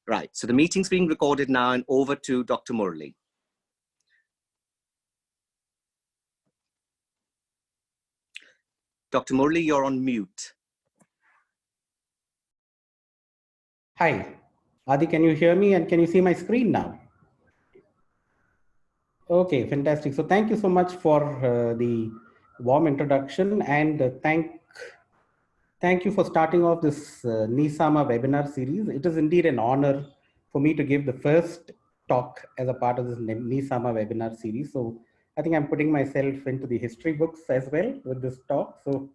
Right, so the meeting's being recorded now, and over to Dr. Murli. Dr. Murli, you're on mute. Hi, Adi, can you hear me and can you see my screen now? Okay, fantastic. So thank you so much for the warm introduction, and thank you for starting off this NEESAMA webinar series. It is indeed an honor for me to give the first talk as a part of this NEESAMA webinar series. So I think I'm putting myself into the history books as well with this talk. So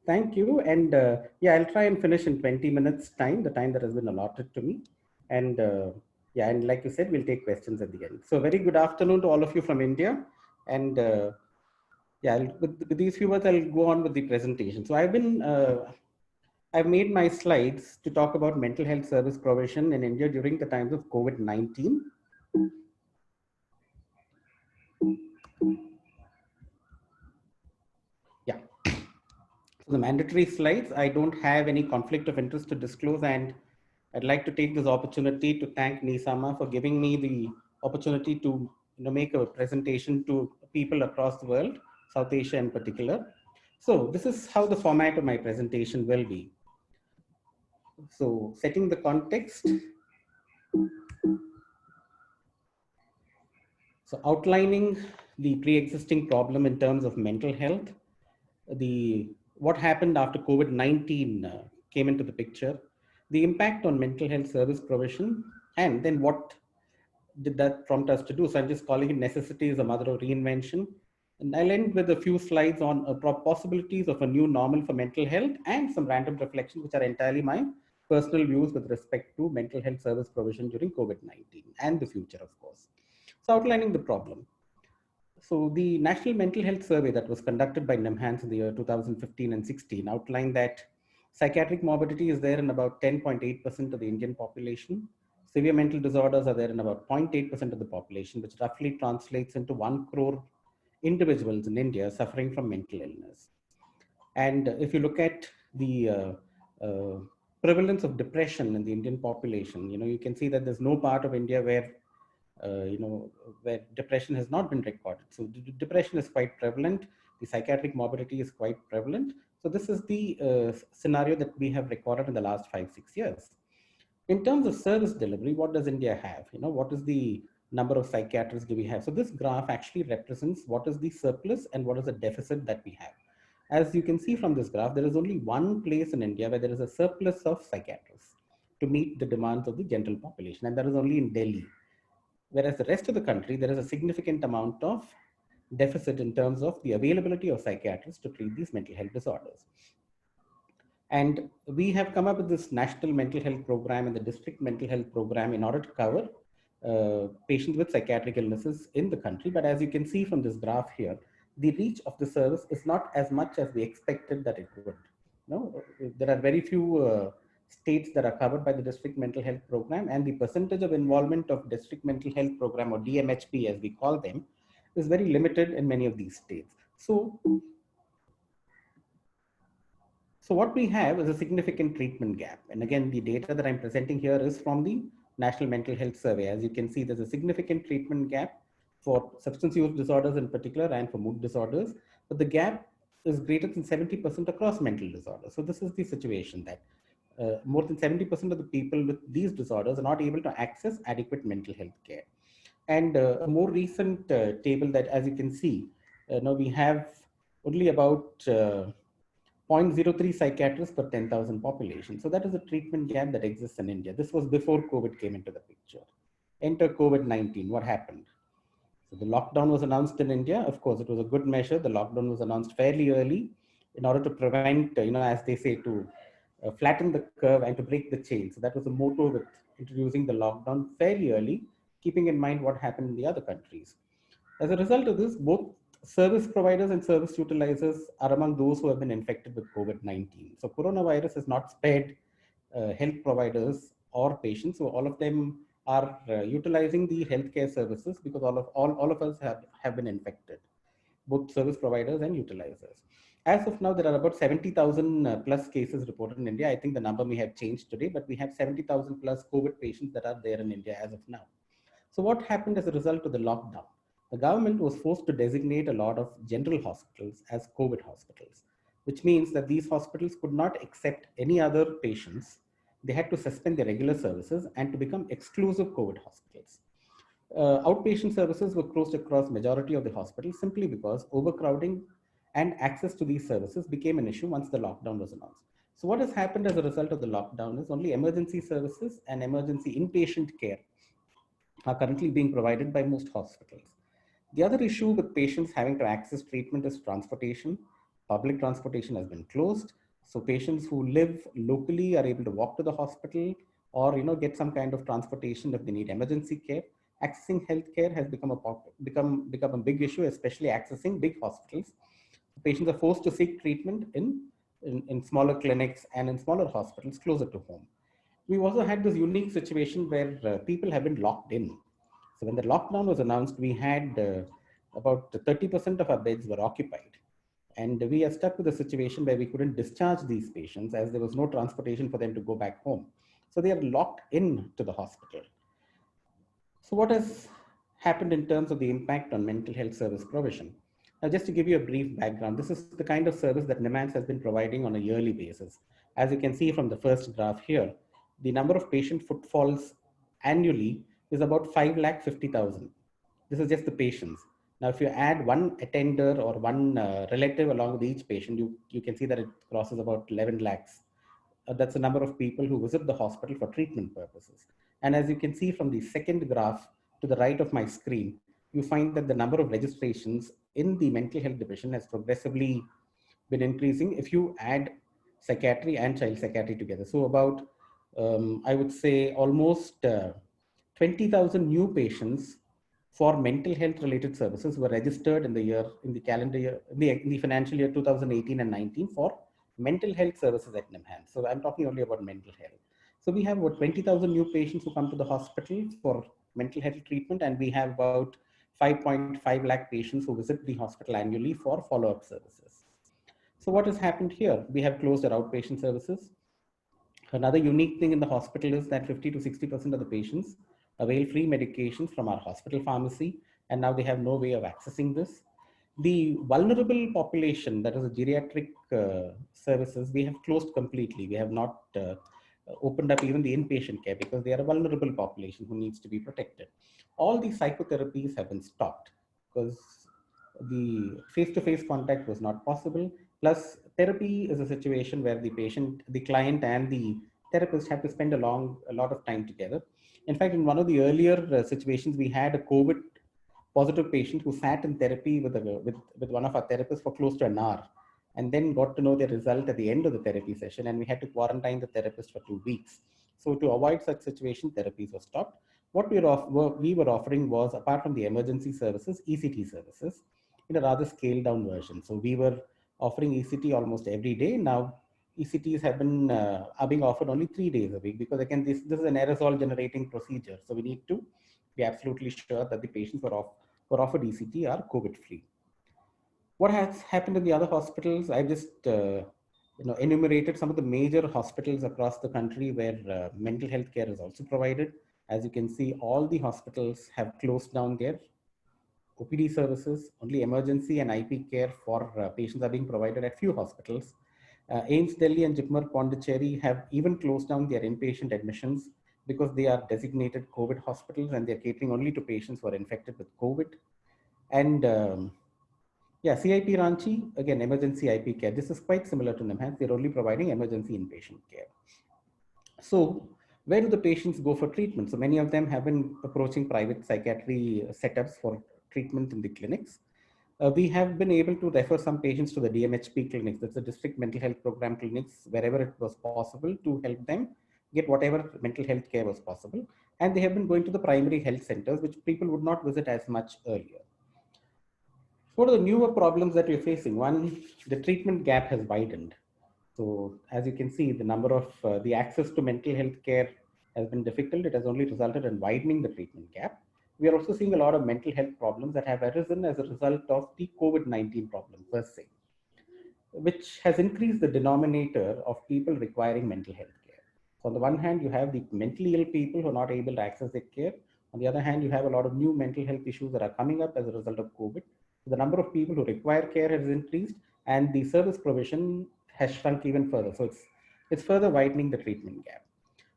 thank you. And yeah, I'll try and finish in 20 minutes time, the time that has been allotted to me. And yeah, and like you said, we'll take questions at the end. So very good afternoon to all of you from India. And yeah, with these few words, I'll go on with the presentation. So I've made my slides to talk about mental health service provision in India during the times of COVID-19. Yeah. So the mandatory slides, I don't have any conflict of interest to disclose, and I'd like to take this opportunity to thank NEESAMA for giving me the opportunity to make a presentation to people across the world, South Asia in particular. So this is how the format of my presentation will be. So setting the context. So outlining the pre-existing problem in terms of mental health, what happened after COVID-19 came into the picture, the impact on mental health service provision, and then what did that prompt us to do. So I'm just calling it necessity is the mother of reinvention. And I'll end with a few slides on possibilities of a new normal for mental health and some random reflections, which are entirely my personal views with respect to mental health service provision during COVID-19 and the future, of course. So outlining the problem. So the National Mental Health Survey that was conducted by NIMHANS in the year 2015 and 16 outlined that psychiatric morbidity is there in about 10.8% of the Indian population. Severe mental disorders are there in about 0.8% of the population, which roughly translates into 1 crore individuals in India suffering from mental illness. And if you look at the prevalence of depression in the Indian population, you can see that there's no part of India where where depression has not been recorded. So depression is quite prevalent. The psychiatric morbidity is quite prevalent. So this is the scenario that we have recorded in the last 5-6 years. In terms of service delivery, what does India have? What is the number of psychiatrists do we have? So this graph actually represents what is the surplus and what is the deficit that we have. As you can see from this graph, there is only one place in India where there is a surplus of psychiatrists to meet the demands of the general population, and that is only in Delhi. Whereas the rest of the country, there is a significant amount of deficit in terms of the availability of psychiatrists to treat these mental health disorders. And we have come up with this national mental health program and the district mental health program in order to cover patients with psychiatric illnesses in the country. But as you can see from this graph here, the reach of the service is not as much as we expected that it would. There are very few states that are covered by the district mental health program, and the percentage of involvement of district mental health program, or DMHP as we call them, is very limited in many of these states. So what we have is a significant treatment gap. And again, the data that I'm presenting here is from the National Mental Health Survey. As you can see, there's a significant treatment gap for substance use disorders in particular and for mood disorders, but the gap is greater than 70% across mental disorders. So this is the situation that more than 70% of the people with these disorders are not able to access adequate mental health care. And a more recent table that, as you can see, now we have only about 0.03 psychiatrists per 10,000 population. So that is a treatment gap that exists in India. This was before COVID came into the picture. Enter COVID-19, what happened? So the lockdown was announced in India. Of course, it was a good measure. The lockdown was announced fairly early in order to prevent, as they say, to flatten the curve and to break the chain. So that was the motto with introducing the lockdown fairly early, keeping in mind what happened in the other countries. As a result of this, both service providers and service utilizers are among those who have been infected with COVID-19. So coronavirus has not spared health providers or patients. So all of them are utilizing the healthcare services because all of us have been infected, both service providers and utilizers. As of now, there are about 70,000 plus cases reported in India. I think the number may have changed today, but we have 70,000 plus COVID patients that are there in India as of now. So what happened as a result of the lockdown? The government was forced to designate a lot of general hospitals as COVID hospitals, which means that these hospitals could not accept any other patients. They had to suspend their regular services and to become exclusive COVID hospitals. Outpatient services were closed across majority of the hospitals simply because overcrowding and access to these services became an issue once the lockdown was announced. So what has happened as a result of the lockdown is only emergency services and emergency inpatient care are currently being provided by most hospitals. The other issue with patients having to access treatment is transportation. Public transportation has been closed. So patients who live locally are able to walk to the hospital or get some kind of transportation if they need emergency care. Accessing healthcare has become a big issue, especially accessing big hospitals. Patients are forced to seek treatment in smaller clinics and in smaller hospitals closer to home. We've also had this unique situation where people have been locked in. So when the lockdown was announced, we had about 30% of our beds were occupied. And we are stuck with a situation where we couldn't discharge these patients as there was no transportation for them to go back home. So they are locked in to the hospital. So what has happened in terms of the impact on mental health service provision? Now, just to give you a brief background, this is the kind of service that NIMHANS has been providing on a yearly basis. As you can see from the first graph here, the number of patient footfalls annually is about 550,000. This is just the patients. Now, if you add one attender or one relative along with each patient, you can see that it crosses about 11 lakhs. That's the number of people who visit the hospital for treatment purposes. And as you can see from the second graph to the right of my screen, you find that the number of registrations in the mental health division has progressively been increasing if you add psychiatry and child psychiatry together. So about, I would say almost 20,000 new patients for mental health related services were registered in the calendar year, in the financial year 2018 and 19 for mental health services at NIMHANS. So I'm talking only about mental health. So we have about 20,000 new patients who come to the hospital for mental health treatment, and we have about 5.5 lakh patients who visit the hospital annually for follow-up services. So what has happened here? We have closed our outpatient services. Another unique thing in the hospital is that 50 to 60% of the patients avail free medications from our hospital pharmacy, and now they have no way of accessing this. The vulnerable population, that is the geriatric services, we have closed completely. We have not opened up even the inpatient care because they are a vulnerable population who needs to be protected. All these psychotherapies have been stopped because the face-to-face contact was not possible. Plus, therapy is a situation where the patient, the client, and the therapist have to spend a lot of time together. In fact, in one of the earlier situations, we had a COVID positive patient who sat in therapy with one of our therapists for close to an hour, and then got to know the result at the end of the therapy session, and we had to quarantine the therapist for 2 weeks. So to avoid such situation, therapies were stopped. What we were offering was, apart from the emergency services, ECT services in a rather scaled down version. So we were offering ECT almost every day. Now ECTs are being offered only 3 days a week because again, this is an aerosol generating procedure. So we need to be absolutely sure that the patients who are offered ECT are COVID free. What has happened in the other hospitals? I've just enumerated some of the major hospitals across the country where mental health care is also provided. As you can see, all the hospitals have closed down their OPD services. Only emergency and IP care for patients are being provided at few hospitals. AIIMS Delhi and Jipmer Pondicherry have even closed down their inpatient admissions because they are designated COVID hospitals and they're catering only to patients who are infected with COVID. And CIP Ranchi, again, emergency IP care. This is quite similar to NIMHANS. They're only providing emergency inpatient care. So where do the patients go for treatment? So many of them have been approaching private psychiatry setups for treatment in the clinics. We have been able to refer some patients to the DMHP clinics, that's the district mental health program clinics, wherever it was possible to help them get whatever mental health care was possible. And they have been going to the primary health centers, which people would not visit as much earlier. What are the newer problems that we're facing? One, the treatment gap has widened. So as you can see, the number of the access to mental health care has been difficult. It has only resulted in widening the treatment gap. We are also seeing a lot of mental health problems that have arisen as a result of the COVID-19 problem per se. which has increased the denominator of people requiring mental health care. So on the one hand, you have the mentally ill people who are not able to access their care. On the other hand, you have a lot of new mental health issues that are coming up as a result of COVID. So the number of people who require care has increased, and the service provision has shrunk even further. So it's further widening the treatment gap.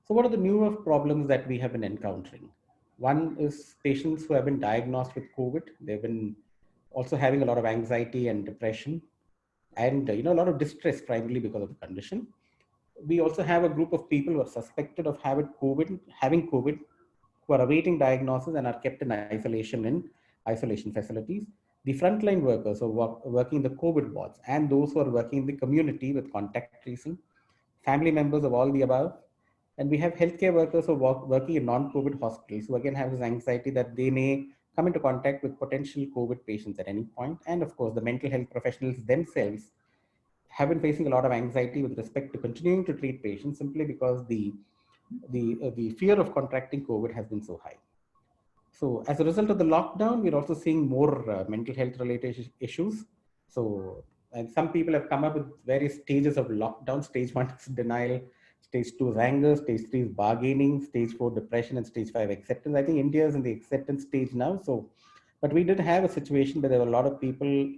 So what are the newer problems that we have been encountering? One is patients who have been diagnosed with COVID. They've been also having a lot of anxiety and depression, and a lot of distress, primarily because of the condition. We also have a group of people who are suspected of having COVID, who are awaiting diagnosis and are kept in isolation facilities. The frontline workers who are working in the COVID wards, and those who are working in the community with contact tracing, family members of all the above. And we have healthcare workers who are working in non-COVID hospitals, who again have this anxiety that they may come into contact with potential COVID patients at any point. And of course, the mental health professionals themselves have been facing a lot of anxiety with respect to continuing to treat patients, simply because the fear of contracting COVID has been so high. So as a result of the lockdown, we're also seeing more mental health related issues. So, and some people have come up with various stages of lockdown. Stage 1 is denial, stage 2 is anger, stage 3 is bargaining, stage 4 depression, and stage 5 acceptance. I think India is in the acceptance stage now. So, but we did have a situation where there were a lot of people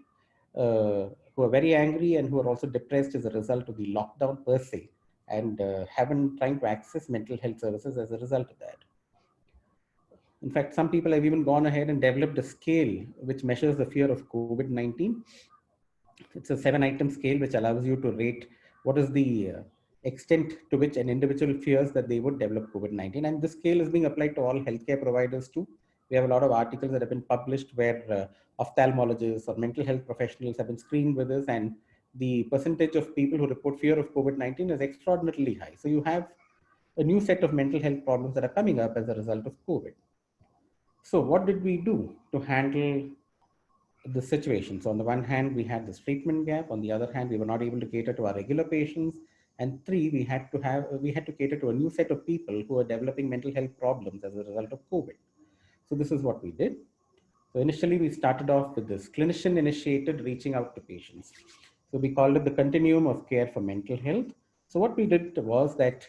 who are very angry and who are also depressed as a result of the lockdown per se, and have been trying to access mental health services as a result of that. In fact, some people have even gone ahead and developed a scale which measures the fear of COVID-19. It's a 7-item scale which allows you to rate what is the extent to which an individual fears that they would develop COVID-19. And this scale is being applied to all healthcare providers too. We have a lot of articles that have been published where ophthalmologists or mental health professionals have been screened with this, and the percentage of people who report fear of COVID-19 is extraordinarily high. So you have a new set of mental health problems that are coming up as a result of COVID. So what did we do to handle the situation? So on the one hand, we had this treatment gap. On the other hand, we were not able to cater to our regular patients. And three, we had to cater to a new set of people who are developing mental health problems as a result of COVID. So this is what we did. So initially, we started off with this clinician-initiated reaching out to patients. So we called it the Continuum of Care for Mental Health. So what we did was that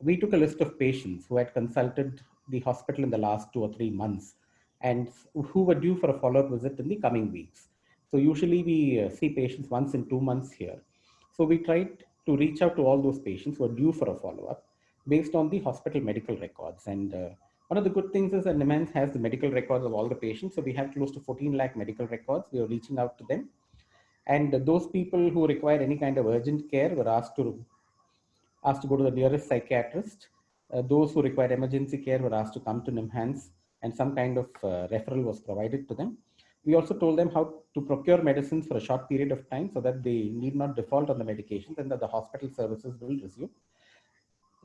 we took a list of patients who had consulted the hospital in the last 2 or 3 months and who were due for a follow-up visit in the coming weeks. So usually we see patients once in 2 months here. So we tried to reach out to all those patients who are due for a follow-up based on the hospital medical records. And one of the good things is that NIMANS has the medical records of all the patients. So we have close to 14 lakh medical records. We are reaching out to them. And those people who require any kind of urgent care were asked to go to the nearest psychiatrist. Those who require emergency care were asked to come to NIMHANS, and some kind of referral was provided to them. We also told them how to procure medicines for a short period of time so that they need not default on the medications and that the hospital services will resume.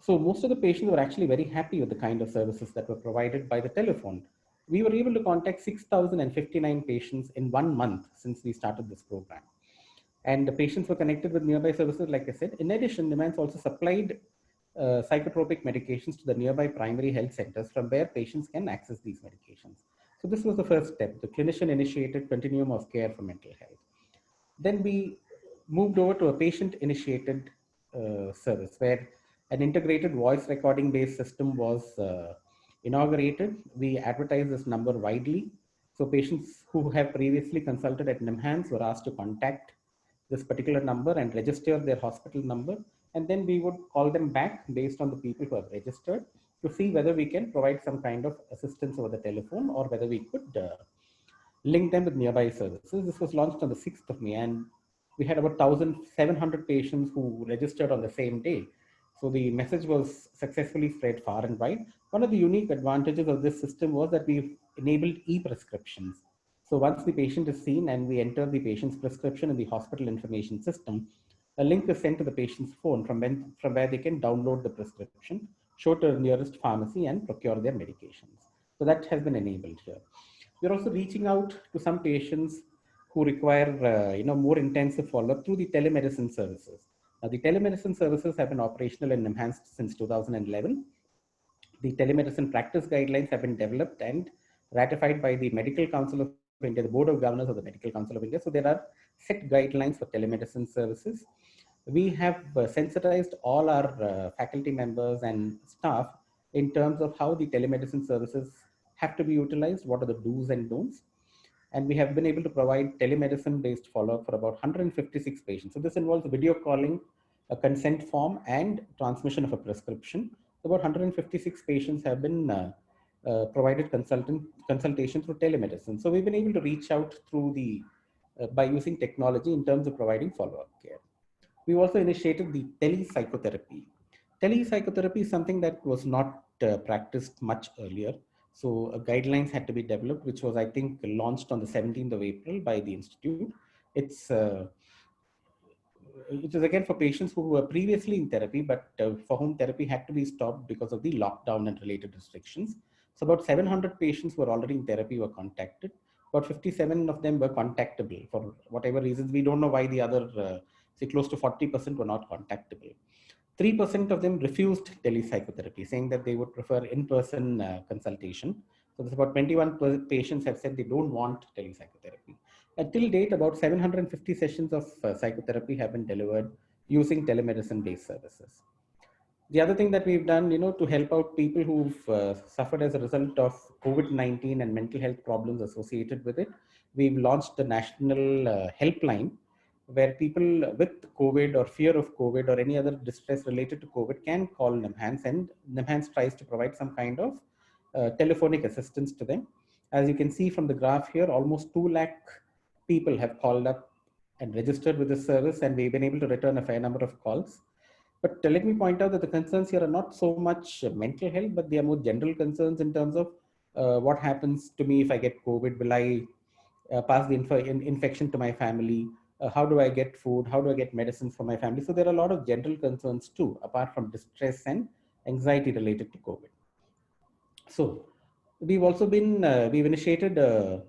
So most of the patients were actually very happy with the kind of services that were provided by the telephone. We were able to contact 6,059 patients in 1 month since we started this program. And the patients were connected with nearby services, like I said. In addition, NIMANS also supplied psychotropic medications to the nearby primary health centers from where patients can access these medications. So this was the first step, the clinician-initiated continuum of care for mental health. Then we moved over to a patient-initiated service where an integrated voice recording-based system was inaugurated. We advertised this number widely. So patients who have previously consulted at NIMHANS were asked to contact this particular number and register their hospital number. And then we would call them back based on the people who have registered to see whether we can provide some kind of assistance over the telephone or whether we could link them with nearby services. This was launched on the 6th of May, and we had about 1,700 patients who registered on the same day. So the message was successfully spread far and wide. One of the unique advantages of this system was that we enabled e-prescriptions. So once the patient is seen and we enter the patient's prescription in the hospital information system, a link is sent to the patient's phone from where they can download the prescription, show to the nearest pharmacy, and procure their medications. So that has been enabled here. We're also reaching out to some patients who require more intensive follow-up through the telemedicine services. Now, the telemedicine services have been operational and enhanced since 2011. The telemedicine practice guidelines have been developed and ratified by the Medical Council of India, the Board of Governors of the Medical Council of India. So there are set guidelines for telemedicine services. We have sensitized all our faculty members and staff in terms of how the telemedicine services have to be utilized, what are the do's and don'ts. And we have been able to provide telemedicine based follow-up for about 156 patients. So this involves video calling, a consent form, and transmission of a prescription. So about 156 patients have been provided consultation through telemedicine. So we've been able to reach out through the by using technology in terms of providing follow-up care. We've also initiated the telepsychotherapy. Telepsychotherapy is something that was not practiced much earlier. So guidelines had to be developed, which was, I think, launched on the 17th of April by the Institute. It's it is again for patients who were previously in therapy, but for whom therapy had to be stopped because of the lockdown and related restrictions. So about 700 patients who were already in therapy were contacted. About 57 of them were contactable for whatever reasons. We don't know why the other, say close to 40% were not contactable. 3% of them refused telepsychotherapy, saying that they would prefer in-person consultation. So there's about 21 patients have said they don't want telepsychotherapy. Till date, about 750 sessions of psychotherapy have been delivered using telemedicine-based services. The other thing that we've done, to help out people who've suffered as a result of COVID-19 and mental health problems associated with it, we've launched the national helpline where people with COVID or fear of COVID or any other distress related to COVID can call NEMHANS, and NEMHANS tries to provide some kind of telephonic assistance to them. As you can see from the graph here, almost 2 lakh people have called up and registered with this service, and we've been able to return a fair number of calls. But let me point out that the concerns here are not so much mental health, but they are more general concerns in terms of what happens to me if I get COVID. Will I pass the infection to my family? How do I get food? How do I get medicines for my family? So there are a lot of general concerns too, apart from distress and anxiety related to COVID. So we've also been, we've initiated a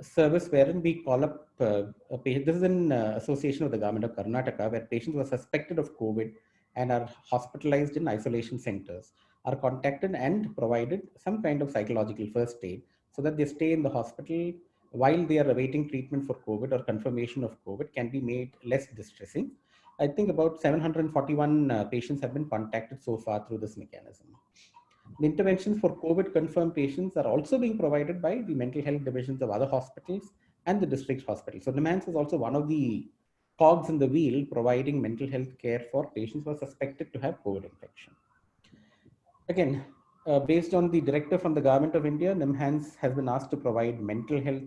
service wherein we call up a patient. This is in association with the government of Karnataka, where patients who are suspected of COVID and are hospitalized in isolation centers are contacted and provided some kind of psychological first aid so that they stay in the hospital while they are awaiting treatment for COVID or confirmation of COVID can be made less distressing. I think about 741 patients have been contacted so far through this mechanism. The interventions for COVID confirmed patients are also being provided by the mental health divisions of other hospitals and the district hospitals. So NEMHANS is also one of the cogs in the wheel providing mental health care for patients who are suspected to have COVID infection. Again, based on the directive from the government of India, NEMHANS has been asked to provide mental health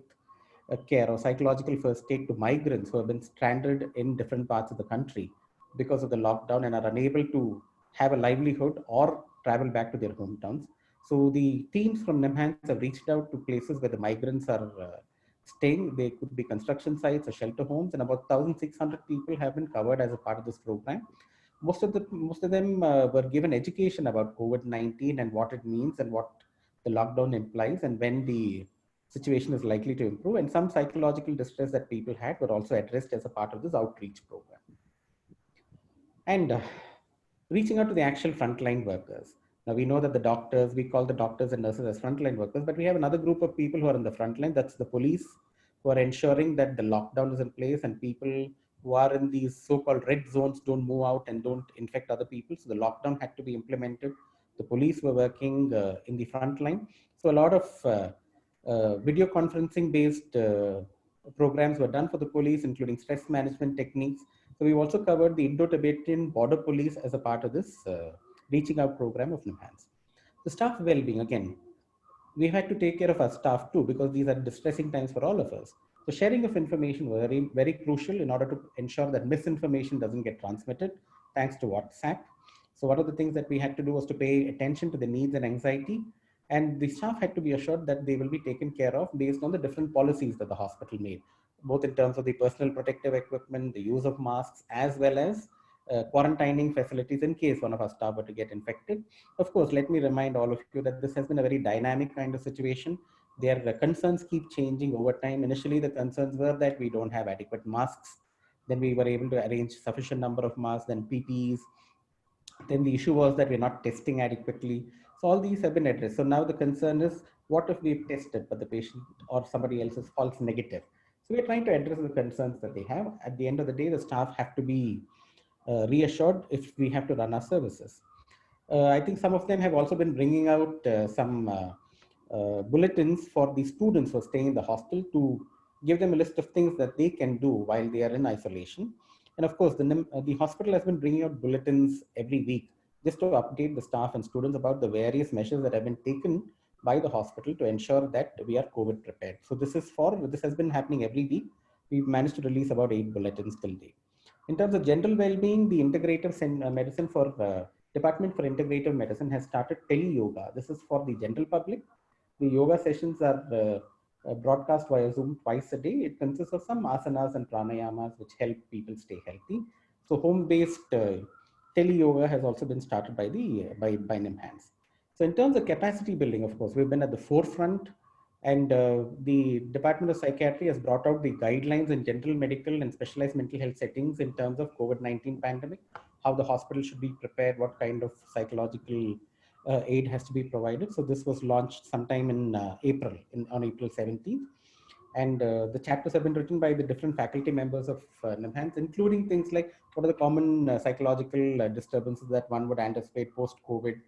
care or psychological first aid to migrants who have been stranded in different parts of the country because of the lockdown and are unable to have a livelihood or travel back to their hometowns. So the teams from NEMHANS have reached out to places where the migrants are staying. They could be construction sites or shelter homes, and about 1,600 people have been covered as a part of this program. Most of them were given education about COVID-19 and what it means and what the lockdown implies and when the situation is likely to improve. And some psychological distress that people had were also addressed as a part of this outreach program. And reaching out to the actual frontline workers. Now we know that the doctors, we call the doctors and nurses as frontline workers, but we have another group of people who are in the frontline. That's the police, who are ensuring that the lockdown is in place and people who are in these so-called red zones don't move out and don't infect other people. So the lockdown had to be implemented. The police were working in the front line. So a lot of video conferencing based programs were done for the police, including stress management techniques. So we've also covered the Indo-Tibetan border police as a part of this reaching out program of NEMHANS. The staff well-being, again, we had to take care of our staff too, because these are distressing times for all of us. So sharing of information was very, very crucial in order to ensure that misinformation doesn't get transmitted, thanks to WhatsApp. So one of the things that we had to do was to pay attention to the needs and anxiety, and the staff had to be assured that they will be taken care of based on the different policies that the hospital made, both in terms of the personal protective equipment, the use of masks, as well as quarantining facilities in case one of our staff were to get infected. Of course, let me remind all of you that this has been a very dynamic kind of situation. Their concerns keep changing over time. Initially, the concerns were that we don't have adequate masks. Then we were able to arrange sufficient number of masks, then PPEs. Then the issue was that we're not testing adequately. So all these have been addressed. So now the concern is, what if we've tested, but the patient or somebody else is false negative? So we're trying to address the concerns that they have. At the end of the day, the staff have to be reassured if we have to run our services. I think some of them have also been bringing out some bulletins for the students who are staying in the hostel to give them a list of things that they can do while they are in isolation. And of course, the hospital has been bringing out bulletins every week just to update the staff and students about the various measures that have been taken by the hospital to ensure that we are COVID prepared. So this has been happening every week. We've managed to release about 8 bulletins till date. In terms of general well-being, the medicine for Department for Integrative Medicine has started tele-yoga. This is for the general public. The yoga sessions are broadcast via Zoom twice a day. It consists of some asanas and pranayamas which help people stay healthy. So home-based tele-yoga has also been started by by NIMHANS. So in terms of capacity building, of course, we've been at the forefront, and the Department of Psychiatry has brought out the guidelines in general medical and specialized mental health settings in terms of COVID-19 pandemic, how the hospital should be prepared, what kind of psychological aid has to be provided. So this was launched sometime in on April 17th. And the chapters have been written by the different faculty members of NIMHANS, including things like what are the common psychological disturbances that one would anticipate post-COVID,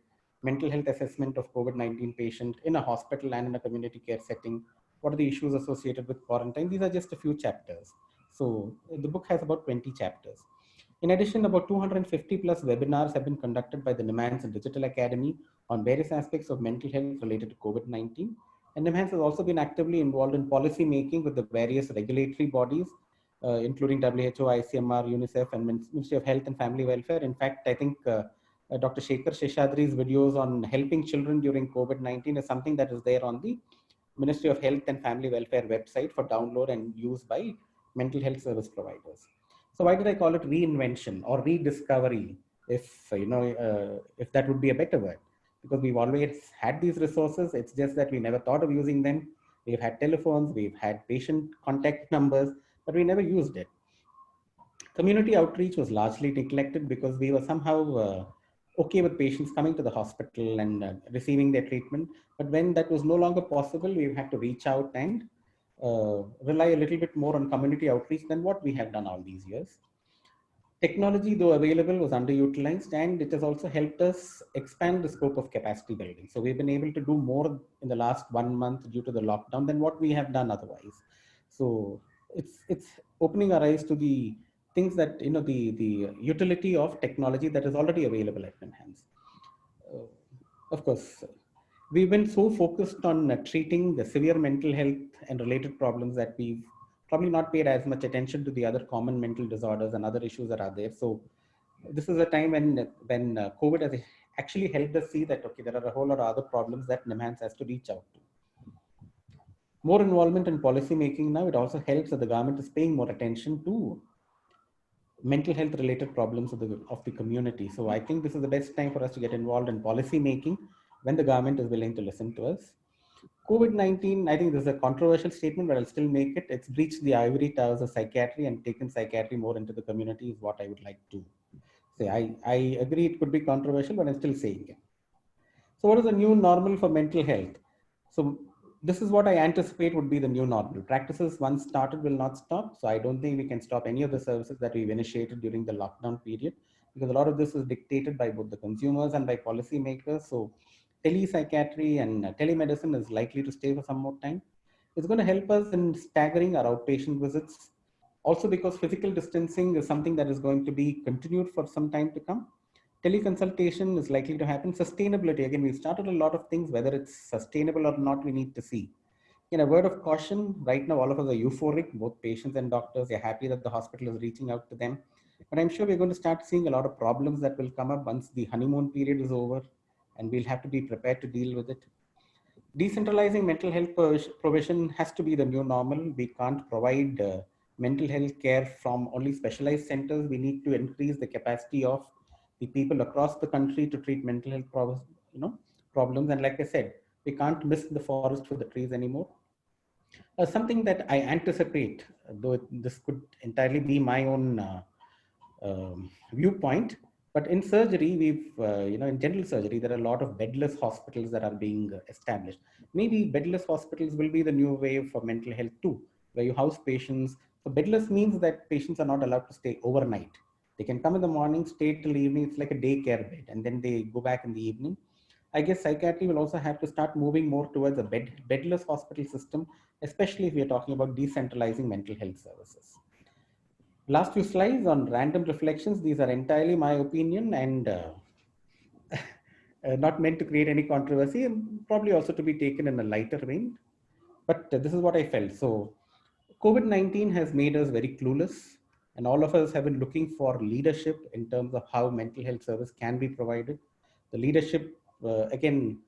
mental health assessment of COVID-19 patient in a hospital and in a community care setting, what are the issues associated with quarantine. These are just a few chapters. So the book has about 20 chapters. In addition, about 250 plus webinars have been conducted by the NIMHANS and Digital Academy on various aspects of mental health related to COVID-19. And NIMHANS has also been actively involved in policy making with the various regulatory bodies, including WHO, ICMR, UNICEF, and Ministry of Health and Family Welfare. In fact, I think Dr. Shekhar Sheshadri's videos on helping children during COVID-19 is something that is there on the Ministry of Health and Family Welfare website for download and use by mental health service providers. So why did I call it reinvention or rediscovery, if that would be a better word? Because we've always had these resources. It's just that we never thought of using them. We've had telephones, we've had patient contact numbers, but we never used it. Community outreach was largely neglected because we were somehow okay with patients coming to the hospital and receiving their treatment. But when that was no longer possible, we had to reach out and rely a little bit more on community outreach than what we have done all these years. Technology, though available, was underutilized, and it has also helped us expand the scope of capacity building. So we've been able to do more in the last 1 month due to the lockdown than what we have done otherwise. So it's opening our eyes to the things that, the utility of technology that is already available at NIMHANS. Of course, we've been so focused on treating the severe mental health and related problems that we've probably not paid as much attention to the other common mental disorders and other issues that are there. So this is a time when COVID has actually helped us see that, okay, there are a whole lot of other problems that NIMHANS has to reach out to. More involvement in policy making now, it also helps that the government is paying more attention to mental health related problems of the community. So I think this is the best time for us to get involved in policy making when the government is willing to listen to us. COVID-19, I think this is a controversial statement, but I'll still make it. It's breached the ivory towers of psychiatry and taken psychiatry more into the community is what I would like to say. I agree it could be controversial, but I'm still saying it. So what is the new normal for mental health? So this is what I anticipate would be the new normal. Practices once started will not stop. So I don't think we can stop any of the services that we've initiated during the lockdown period, because a lot of this is dictated by both the consumers and by policymakers. So telepsychiatry and telemedicine is likely to stay for some more time. It's going to help us in staggering our outpatient visits. Also because physical distancing is something that is going to be continued for some time to come. Teleconsultation is likely to happen. Sustainability, again, we've started a lot of things, whether it's sustainable or not, we need to see. In a word of caution, right now, all of us are euphoric, both patients and doctors. They're happy that the hospital is reaching out to them. But I'm sure we're going to start seeing a lot of problems that will come up once the honeymoon period is over, and we'll have to be prepared to deal with it. Decentralizing mental health provision has to be the new normal. We can't provide mental health care from only specialized centers. We need to increase the capacity of the people across the country to treat mental health problems. And like I said, we can't miss the forest for the trees anymore. Something that I anticipate, though this could entirely be my own viewpoint, but in surgery, in general surgery, there are a lot of bedless hospitals that are being established. Maybe bedless hospitals will be the new wave for mental health too, where you house patients. So bedless means that patients are not allowed to stay overnight. They can come in the morning, stay till evening. It's like a daycare bed, and then they go back in the evening. I guess psychiatry will also have to start moving more towards a bedless hospital system, especially if we are talking about decentralizing mental health services. Last few slides on random reflections. These are entirely my opinion and not meant to create any controversy, and probably also to be taken in a lighter vein. But this is what I felt. So COVID-19 has made us very clueless, and all of us have been looking for leadership in terms of how mental health service can be provided. The leadership, again,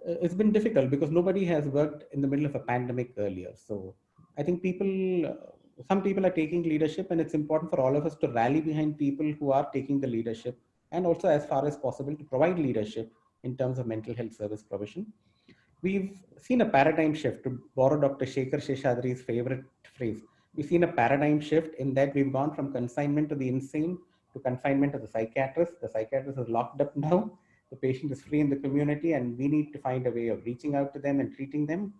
it's been difficult because nobody has worked in the middle of a pandemic earlier. So I think some people are taking leadership, and it's important for all of us to rally behind people who are taking the leadership, and also, as far as possible, to provide leadership in terms of mental health service provision. We've seen a paradigm shift, to borrow Dr. Shekhar Sheshadri's favorite phrase. We've seen a paradigm shift in that we've gone from consignment to the insane to confinement to the psychiatrist. The psychiatrist is locked up now. The patient is free in the community, and we need to find a way of reaching out to them and treating them.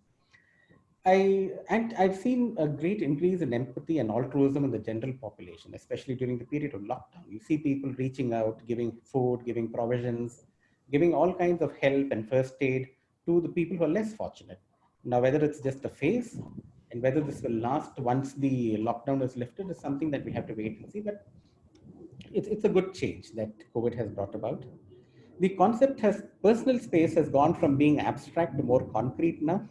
I've seen a great increase in empathy and altruism in the general population, especially during the period of lockdown. You see people reaching out, giving food, giving provisions, giving all kinds of help and first aid to the people who are less fortunate. Now, whether it's just a phase and whether this will last once the lockdown is lifted is something that we have to wait and see. But it's a good change that COVID has brought about. The concept has personal space has gone from being abstract to more concrete now.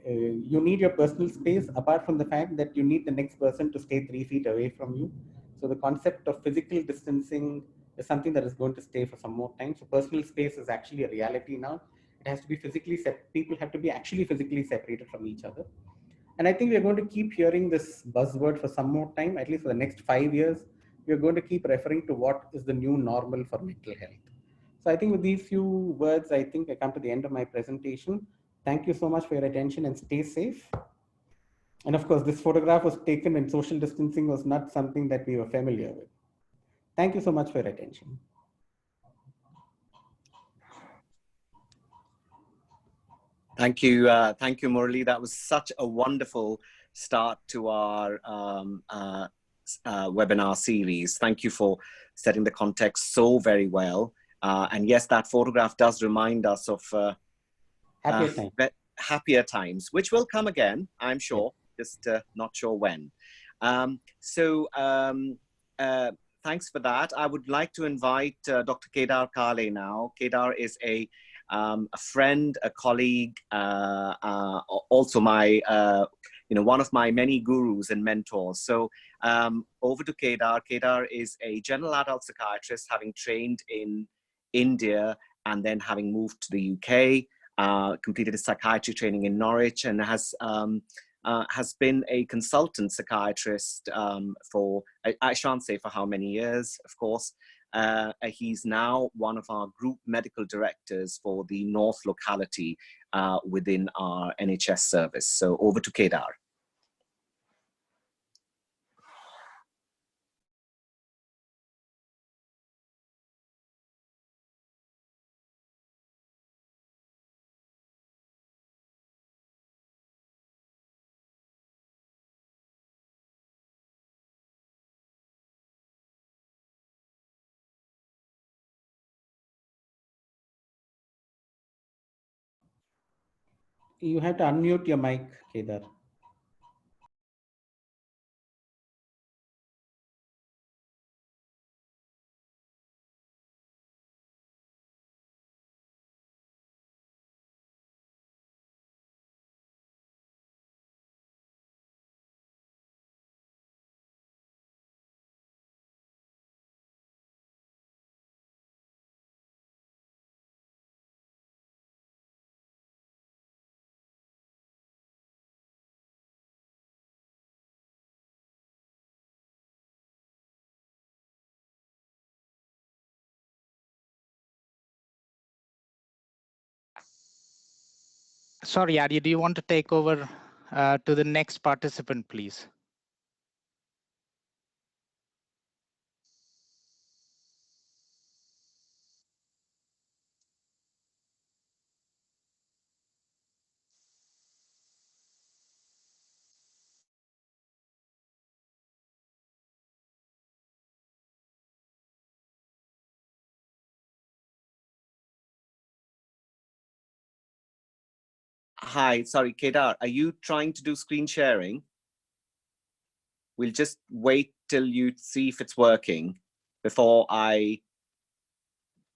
You need your personal space apart from the fact that you need the next person to stay 3 feet away from you. So the concept of physical distancing is something that is going to stay for some more time. So personal space is actually a reality now. It has to be people have to be actually physically separated from each other. And I think we're going to keep hearing this buzzword for some more time, at least for the next 5 years. We're going to keep referring to what is the new normal for mental health. So I think with these few words, I think I come to the end of my presentation. Thank you so much for your attention and stay safe. And of course, this photograph was taken when social distancing was not something that we were familiar with. Thank you so much for your attention. Thank you, Murali. That was such a wonderful start to our webinar series. Thank you for setting the context so very well. And yes, that photograph does remind us of happier times, which will come again, I'm sure, just not sure when. Thanks for that. I would like to invite Dr. Kedar Kale now. Kedar is a friend, a colleague, also my, one of my many gurus and mentors. So over to Kedar. Kedar is a general adult psychiatrist, having trained in India and then having moved to the UK, completed his psychiatry training in Norwich, and has been a consultant psychiatrist for, I shan't say for how many years, of course. He's now one of our group medical directors for the North locality within our NHS service. So over to Kedar. You have to unmute your mic, Kedar. Sorry, Adi, do you want to take over to the next participant, please? Hi, sorry, Kedar, are you trying to do screen sharing? We'll just wait till you see if it's working before I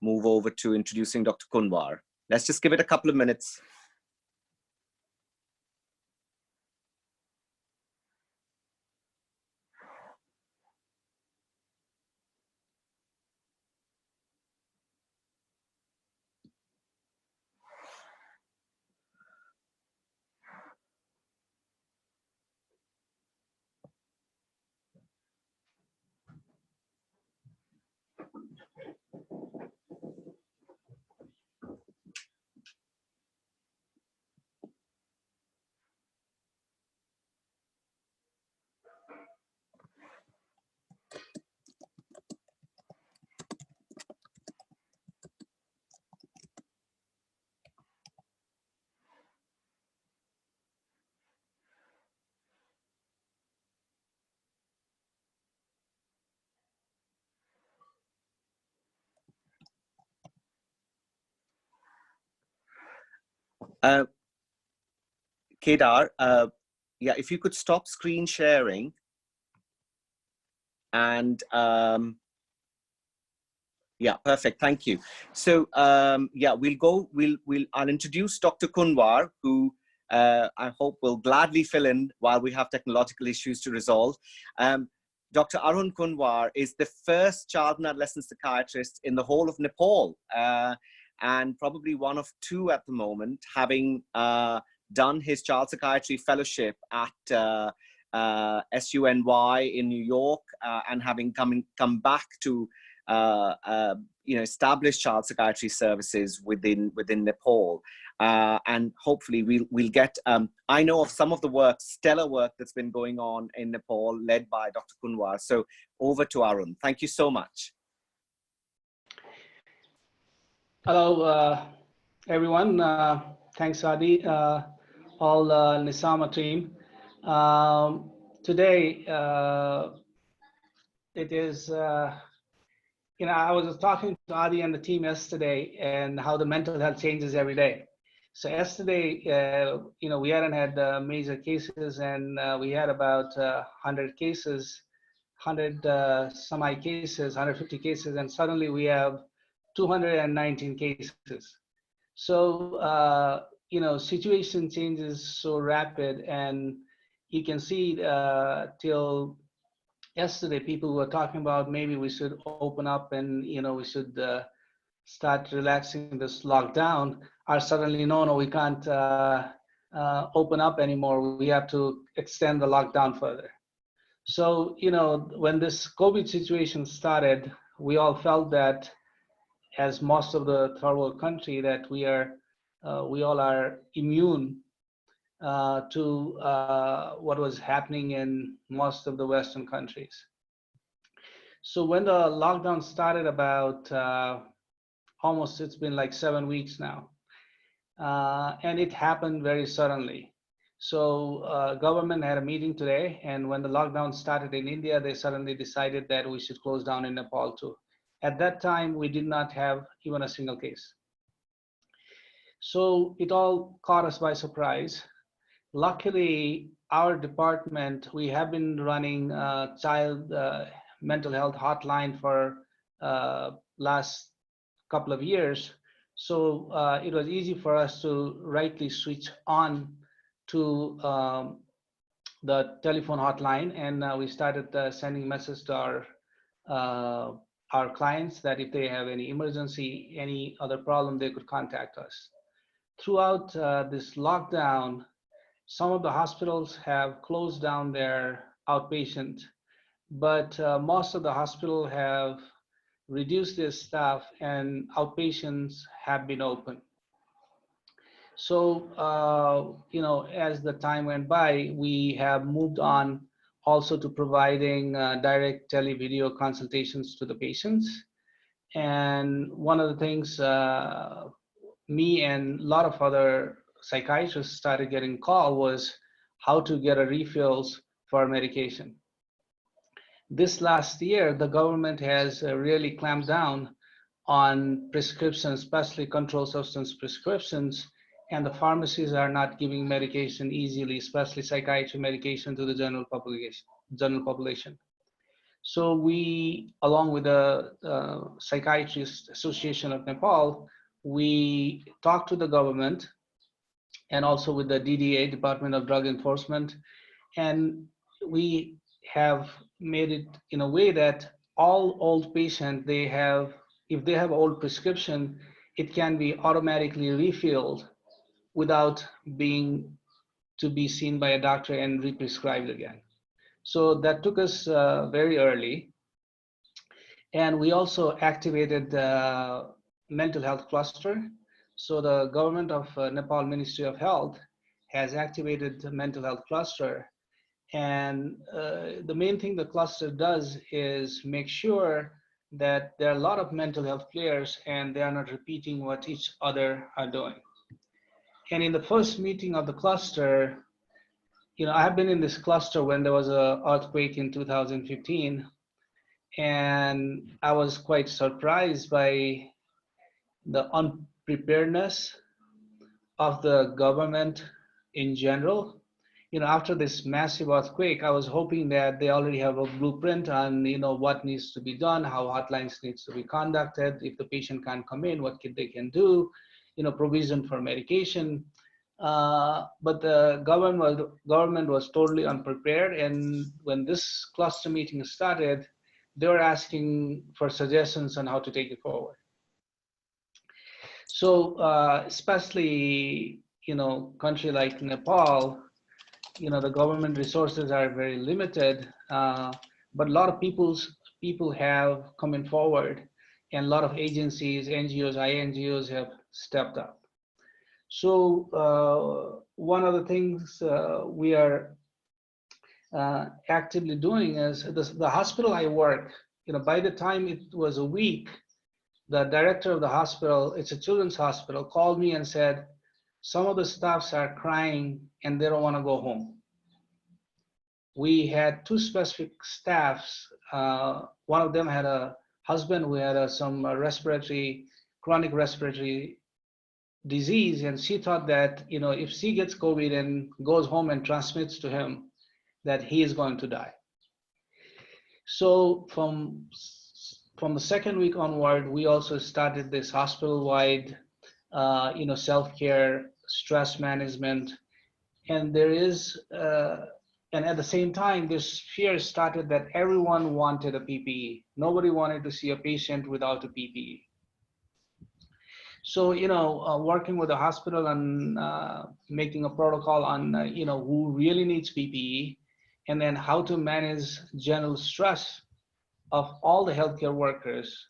move over to introducing Dr. Kunwar. Let's just give it a couple of minutes. Kedar, yeah, if you could stop screen sharing and yeah, perfect. Thank you. So yeah, I'll introduce Dr. Kunwar, who I hope will gladly fill in while we have technological issues to resolve. Dr. Arun Kunwar is the first child and adolescent psychiatrist in the whole of Nepal, and probably one of two at the moment, having done his child psychiatry fellowship at SUNY in New York, and having come back to establish child psychiatry services within Nepal, and hopefully we'll get. I know of some of the stellar work that's been going on in Nepal, led by Dr. Kunwar. So over to Arun. Thank you so much. Hello, everyone. Thanks, Adi. All NEESAMA team. Today, it is. I was talking to Adi and the team yesterday, and how the mental health changes every day. So yesterday, we hadn't had major cases, and we had about 100 cases, 100 semi cases, 150 cases, and suddenly we have 219 cases. So situation changes so rapid, and you can see till yesterday, people were talking about maybe we should open up and we should start relaxing this lockdown. Are suddenly no, we can't open up anymore. We have to extend the lockdown further. So when this COVID situation started, we all felt that, as most of the third world country, that we all are immune to what was happening in most of the Western countries. So when the lockdown started, about almost, it's been like 7 weeks now, and it happened very suddenly. So government had a meeting today, and when the lockdown started in India, they suddenly decided that we should close down in Nepal too. At that time, we did not have even a single case. So it all caught us by surprise. Luckily, our department, we have been running child mental health hotline for last couple of years. So it was easy for us to rightly switch on to the telephone hotline, and we started sending messages to our clients that if they have any emergency, any other problem, they could contact us. Throughout this lockdown, some of the hospitals have closed down their outpatient, but most of the hospitals have reduced their staff, and outpatients have been open. So, as the time went by, we have moved on also to providing direct tele-video consultations to the patients. And one of the things me and a lot of other psychiatrists started getting called was how to get a refills for medication. This last year, the government has really clamped down on prescriptions, especially controlled substance prescriptions, and the pharmacies are not giving medication easily, especially psychiatry medication, to the general population. So we, along with the Psychiatrist Association of Nepal, we talked to the government and also with the DDA, Department of Drug Enforcement, and we have made it in a way that all old patients, if they have old prescription, it can be automatically refilled without being to be seen by a doctor and re-prescribed again. So that took us very early. And we also activated the mental health cluster. So the government of Nepal Ministry of Health has activated the mental health cluster. And the main thing the cluster does is make sure that there are a lot of mental health players and they are not repeating what each other are doing. And in the first meeting of the cluster, I have been in this cluster when there was an earthquake in 2015, and I was quite surprised by the unpreparedness of the government in general. After this massive earthquake, I was hoping that they already have a blueprint on, what needs to be done, how hotlines needs to be conducted, if the patient can't come in, what they can do, provision for medication. But the government was totally unprepared. And when this cluster meeting started, they were asking for suggestions on how to take it forward. So especially, country like Nepal, the government resources are very limited, but a lot of people have come forward, and a lot of agencies, NGOs, INGOs have stepped up. So one of the things we are actively doing is the hospital I work, by the time it was a week, the director of the hospital, it's a children's hospital, called me and said, some of the staffs are crying and they don't want to go home. We had two specific staffs. One of them had a husband who had some chronic respiratory disease, and she thought that if she gets COVID and goes home and transmits to him, that he is going to die. So from the second week onward, we also started this hospital-wide, self-care, stress management, and there is, and at the same time, this fear started that everyone wanted a PPE. Nobody wanted to see a patient without a PPE. So, working with the hospital and making a protocol on, who really needs PPE, and then how to manage general stress of all the healthcare workers.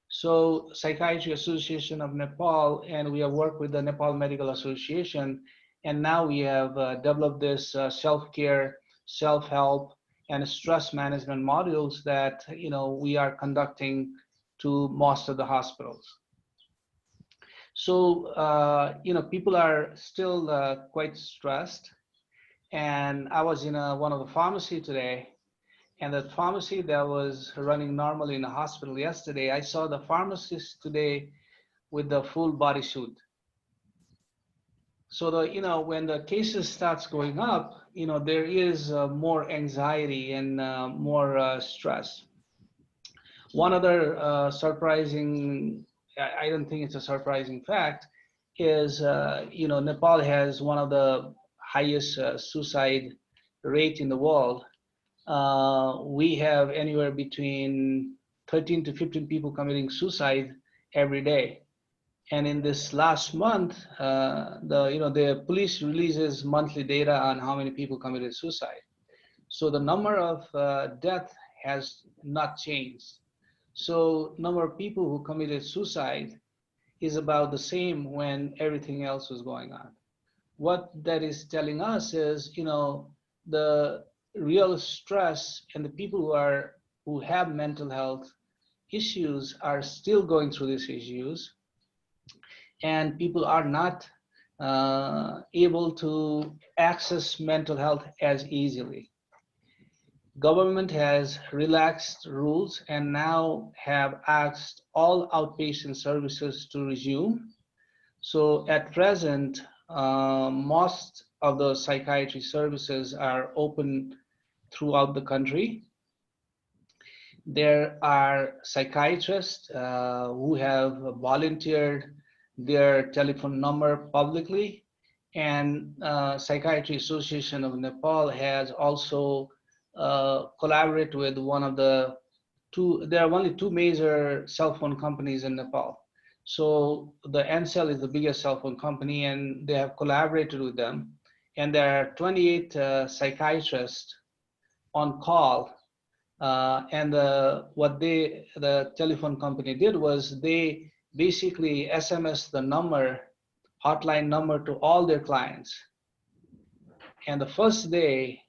So Psychiatry Association of Nepal, and we have worked with the Nepal Medical Association, and now we have developed this self-care, self-help, and stress management modules that we are conducting to most of the hospitals. So people are still quite stressed, and I was in one of the pharmacy today, and the pharmacy that was running normally in the hospital yesterday, I saw the pharmacist today with the full body suit. So when the cases starts going up, there is more anxiety and more stress. One other surprising, I don't think it's a surprising fact, is Nepal has one of the highest suicide rate in the world. We have anywhere between 13 to 15 people committing suicide every day. And in this last month, the police releases monthly data on how many people committed suicide. So the number of death has not changed. So number of people who committed suicide is about the same when everything else was going on. What that is telling us is, the real stress and the people who have mental health issues are still going through these issues, and people are not able to access mental health as easily. Government has relaxed rules and now have asked all outpatient services to resume. So at present, most of the psychiatry services are open throughout the country. There are psychiatrists who have volunteered their telephone number publicly, and Psychiatry Association of Nepal has also collaborated with one of the two. There are only two major cell phone companies in Nepal. So the NCell is the biggest cell phone company, and they have collaborated with them. And there are 28 psychiatrists on call. And what the telephone company did was they basically SMS the hotline number to all their clients. And the first day,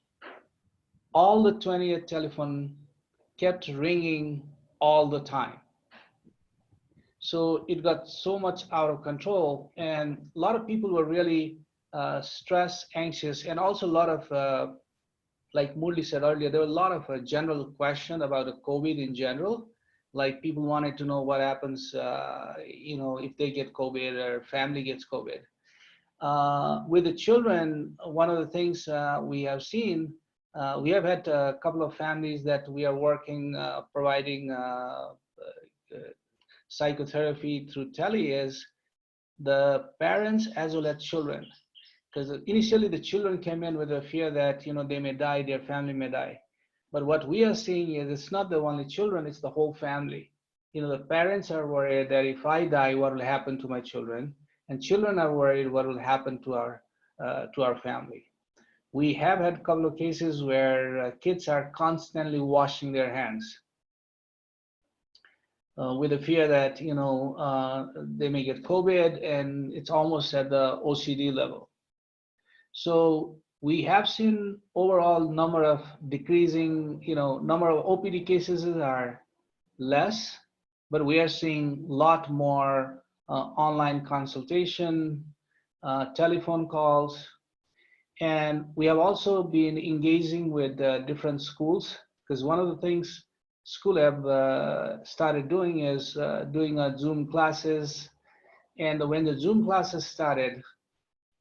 all the 28 telephone kept ringing all the time. So it got so much out of control, and a lot of people were really stressed, anxious, and also a lot of like Murli said earlier, there were a lot of general question about the COVID in general. Like people wanted to know what happens, if they get COVID or family gets COVID. With the children, one of the things we have seen, we have had a couple of families that we are working, providing psychotherapy through tele is the parents as well as children. Because initially the children came in with a fear that they may die, their family may die. But what we are seeing is it's not the only children, it's the whole family. The parents are worried that if I die, what will happen to my children? And children are worried what will happen to our family. We have had a couple of cases where kids are constantly washing their hands with the fear that they may get COVID, and it's almost at the OCD level. So we have seen overall number of decreasing, number of OPD cases are less, but we are seeing a lot more online consultation, telephone calls, and we have also been engaging with different schools, because one of the things school have started doing is doing Zoom classes. And when the Zoom classes started,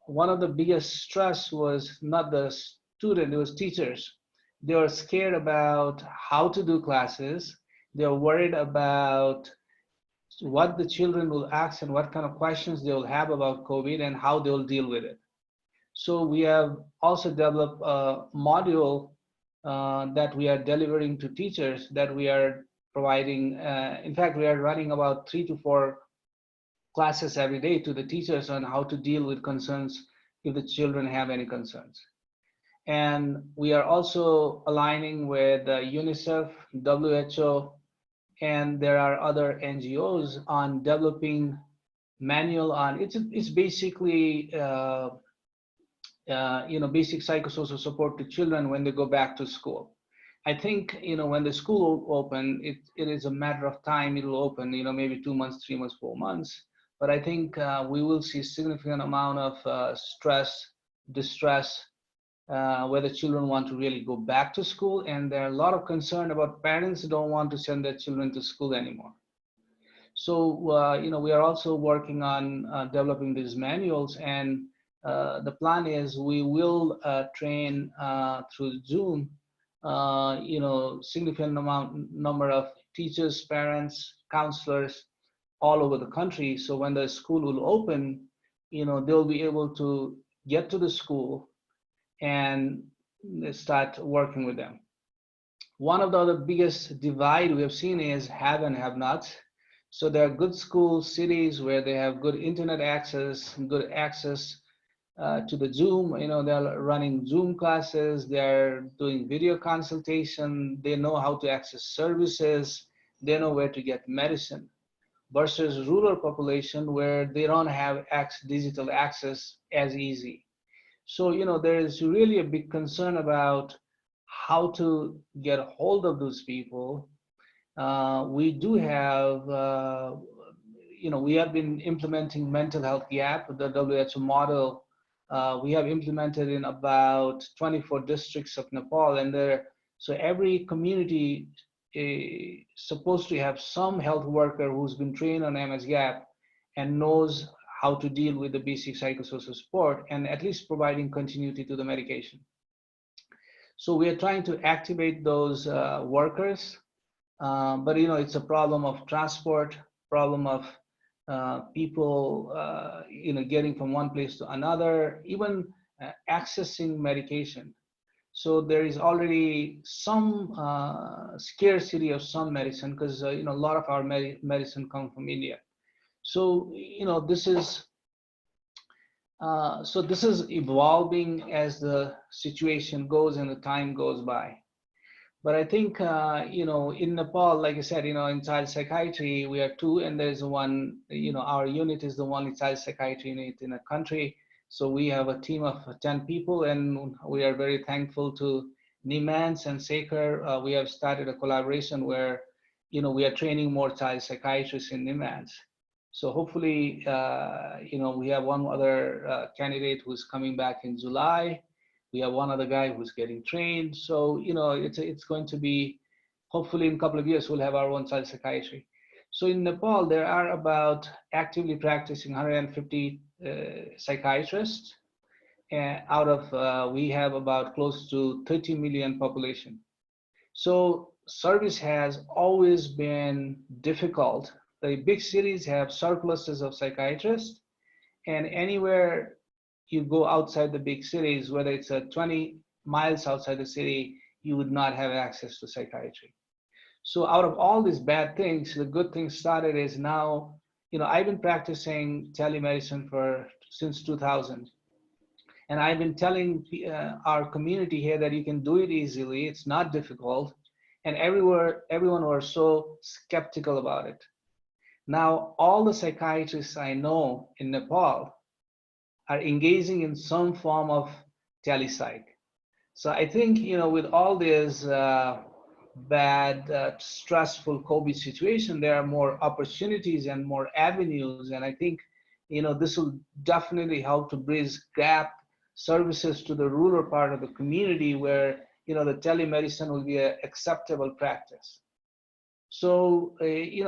one of the biggest stress was not the student, it was teachers. They were scared about how to do classes. They were worried about what the children will ask and what kind of questions they will have about COVID and how they will deal with it. So we have also developed a module that we are delivering to teachers that we are providing. In fact, we are running about 3 to 4 classes every day to the teachers on how to deal with concerns if the children have any concerns. And we are also aligning with UNICEF, WHO, and there are other NGOs on developing manual on, it's basically, basic psychosocial support to children when they go back to school. I think, when the school will open, it is a matter of time, it will open, maybe 2 months, 3 months, 4 months. But I think we will see significant amount of stress, distress, where the children want to really go back to school. And there are a lot of concern about parents who don't want to send their children to school anymore. So, we are also working on developing these manuals, and the plan is we will train through Zoom, significant number of teachers, parents, counselors all over the country. So when the school will open, they'll be able to get to the school and start working with them. One of the other biggest divide we have seen is have and have nots. So there are good schools, cities where they have good internet access, good access to the Zoom. They're running Zoom classes, they're doing video consultation, they know how to access services, they know where to get medicine. Versus rural population where they don't have digital access as easy. So, there is really a big concern about how to get a hold of those people. We do have, we have been implementing mental health gap, the WHO model. We have implemented in about 24 districts of Nepal, and so every community supposed to have some health worker who's been trained on MS-GAP and knows how to deal with the basic psychosocial support and at least providing continuity to the medication. So we are trying to activate those workers, but it's a problem of transport, problem of people getting from one place to another, even accessing medication. So there is already some scarcity of some medicine because a lot of our medicine come from India. So this is evolving as the situation goes and the time goes by. But I think in Nepal, like I said, in child psychiatry we are two, and there's one. Our unit is the only child psychiatry unit in the country. So we have a team of 10 people, and we are very thankful to NEESAMA and Saker. We have started a collaboration where, we are training more child psychiatrists in NEESAMA. So hopefully, we have one other candidate who's coming back in July. We have one other guy who's getting trained. So, it's going to be, hopefully in a couple of years, we'll have our own child psychiatry. So in Nepal, there are about actively practicing 150 psychiatrists, and out of we have about close to 30 million population. So service has always been difficult. The big cities have surpluses of psychiatrists, and anywhere you go outside the big cities, whether it's 20 miles outside the city, you would not have access to psychiatry. So out of all these bad things, the good thing started is now, I've been practicing telemedicine since 2000. And I've been telling our community here that you can do it easily. It's not difficult. And everyone was so skeptical about it. Now, all the psychiatrists I know in Nepal are engaging in some form of telepsych. So I think, with all this bad, stressful COVID situation, there are more opportunities and more avenues. And I think, this will definitely help to bridge gap services to the rural part of the community where, the telemedicine will be an acceptable practice. So, it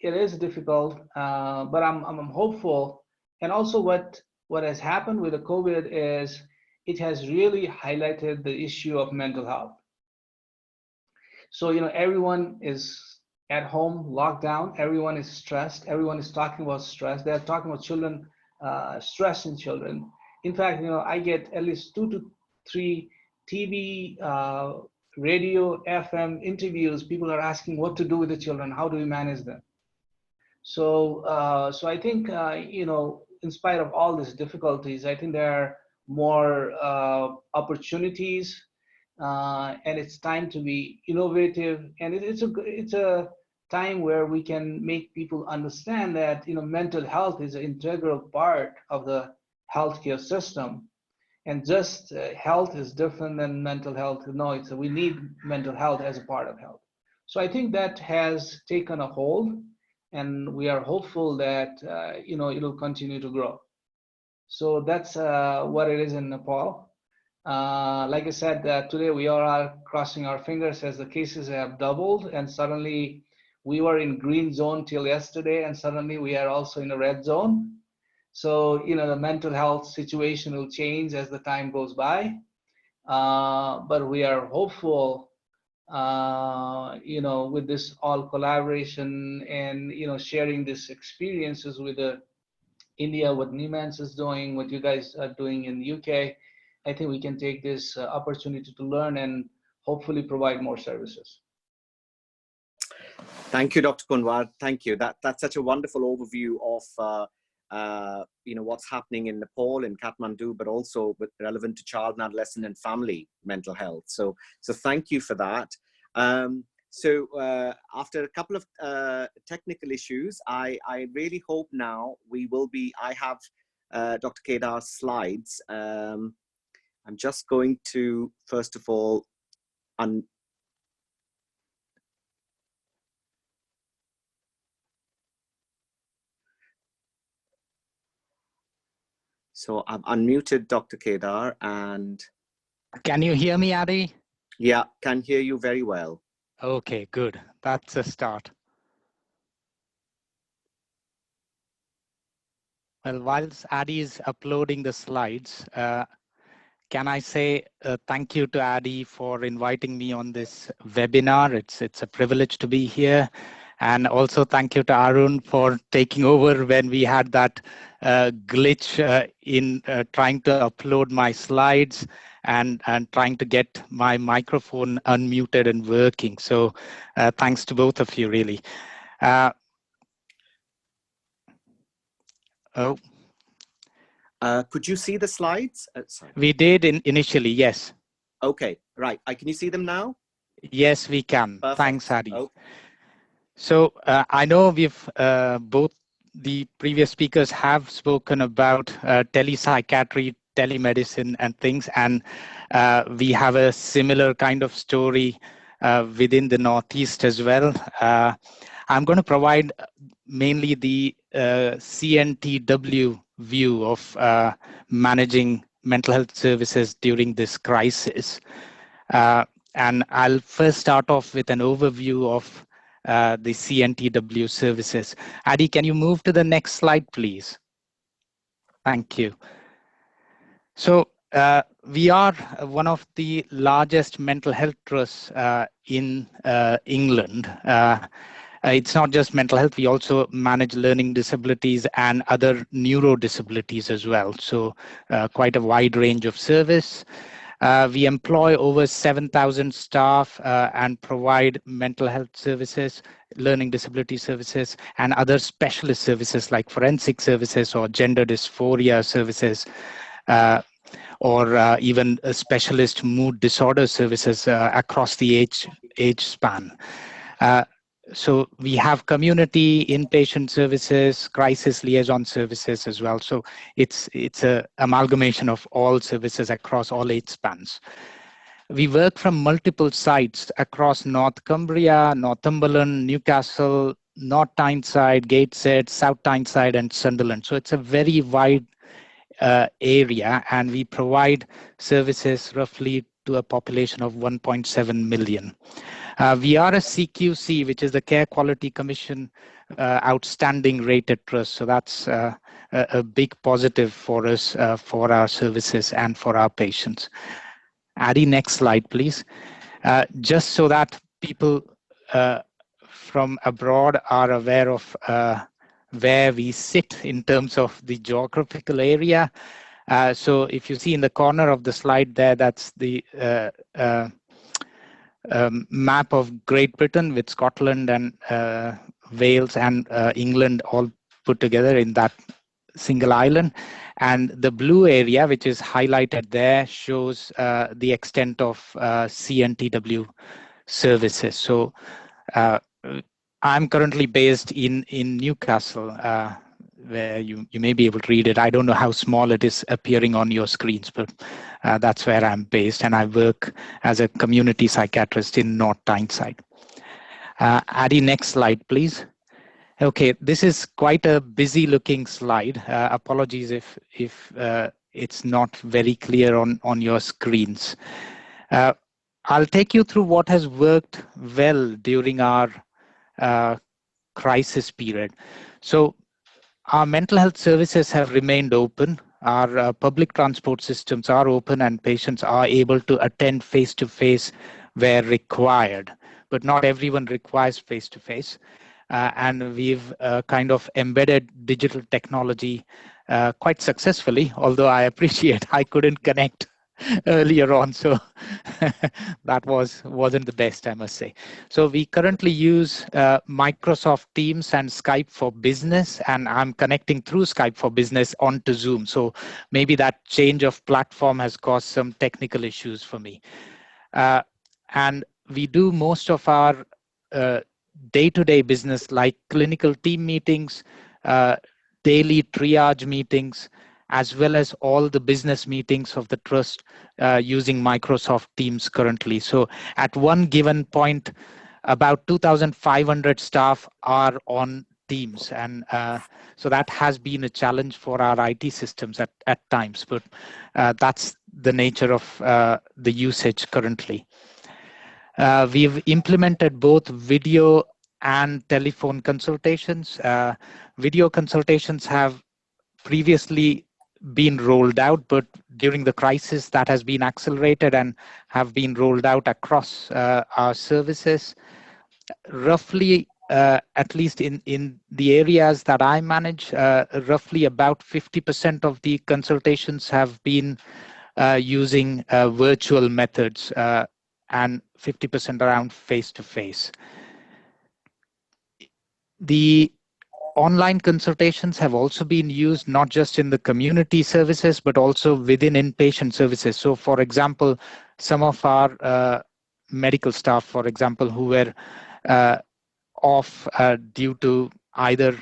is difficult, but I'm hopeful. And also what has happened with the COVID is it has really highlighted the issue of mental health. So, everyone is at home, locked down, everyone is stressed, everyone is talking about stress. They're talking about children, stress in children. In fact, I get at least 2 to 3 TV, radio, FM interviews. People are asking what to do with the children, how do we manage them? So, I think, in spite of all these difficulties, I think there are more opportunities, and it's time to be innovative. And it's a time where we can make people understand that mental health is an integral part of the healthcare system, and just health is different than mental health. No, we need mental health as a part of health. So I think that has taken a hold, and we are hopeful that it'll continue to grow. So that's what it is in Nepal. Like I said, today we are crossing our fingers as the cases have doubled, and suddenly we were in green zone till yesterday, and suddenly we are also in a red zone. So, the mental health situation will change as the time goes by. But we are hopeful, with this all collaboration and, sharing these experiences with India, what NEESAMA is doing, what you guys are doing in the UK. I think we can take this opportunity to learn and hopefully provide more services. Thank you, Dr. Kunwar. Thank you. That's such a wonderful overview of what's happening in Nepal, in Kathmandu, but also relevant to child and adolescent and family mental health. So thank you for that. After a couple of technical issues, I really hope now I have Dr. Kedar's slides. I'm just going to, first of all, so I've unmuted Dr. Kedar, and Can you hear me, Adi? Yeah, can hear you very well. Okay, good. That's a start. Well, whilst Adi is uploading the slides, can I say thank you to Adi for inviting me on this webinar. It's a privilege to be here. And also thank you to Arun for taking over when we had that glitch in trying to upload my slides and trying to get my microphone unmuted and working. So thanks to both of you, really. Could you see the slides? Sorry. We did initially, yes. Okay, right. Can you see them now? Yes, we can. Perfect. Thanks, Adi. Oh. So I know we've both the previous speakers have spoken about telepsychiatry, telemedicine and things, and we have a similar kind of story within the Northeast as well. I'm going to provide mainly the CNTW view of managing mental health services during this crisis. And I'll first start off with an overview of the CNTW services. Adi, can you move to the next slide, please? Thank you. So we are one of the largest mental health trusts in England. It's not just mental health, we also manage learning disabilities and other neuro disabilities as well. So quite a wide range of service. We employ over 7,000 staff and provide mental health services, learning disability services, and other specialist services like forensic services or gender dysphoria services, or even specialist mood disorder services across the age span. So we have community inpatient services, crisis liaison services as well. So it's a amalgamation of all services across all age spans. We work from multiple sites across North Cumbria, Northumberland, Newcastle, North Tyneside, Gateshead, South Tyneside, and Sunderland. So it's a very wide area, and we provide services roughly to a population of 1.7 million. We are a CQC, which is the Care Quality Commission outstanding rated trust. So that's a big positive for us, for our services and for our patients. Adi, next slide, please. Just so that people from abroad are aware of where we sit in terms of the geographical area. So if you see in the corner of the slide there, that's the map of Great Britain with Scotland and Wales and England all put together in that single island. And the blue area, which is highlighted there, shows the extent of CNTW services. So I'm currently based in Newcastle, where you may be able to read it. I don't know how small it is appearing on your screens, but that's where I'm based, and I work as a community psychiatrist in North Tyneside. Adi, next slide, please. Okay, this is quite a busy looking slide. Apologies if it's not very clear on your screens. I'll take you through what has worked well during our crisis period. So our mental health services have remained open. Our public transport systems are open and patients are able to attend face-to-face where required, but not everyone requires face-to-face. And we've kind of embedded digital technology quite successfully, although I appreciate I couldn't connect earlier on, so that wasn't the best, I must say. So we currently use Microsoft Teams and Skype for Business, and I'm connecting through Skype for Business onto Zoom. So maybe that change of platform has caused some technical issues for me. And we do most of our day-to-day business like clinical team meetings, daily triage meetings, as well as all the business meetings of the trust using Microsoft Teams currently. So at one given point, about 2,500 staff are on Teams. And so that has been a challenge for our IT systems at times, but that's the nature of the usage currently. We've implemented both video and telephone consultations. Video consultations have previously been rolled out, but during the crisis that has been accelerated and have been rolled out across our services. Roughly, at least in the areas that I manage, roughly about 50% of the consultations have been using virtual methods and 50% around face-to-face. The online consultations have also been used not just in the community services, but also within inpatient services. So for example, some of our medical staff, for example, who were off due to either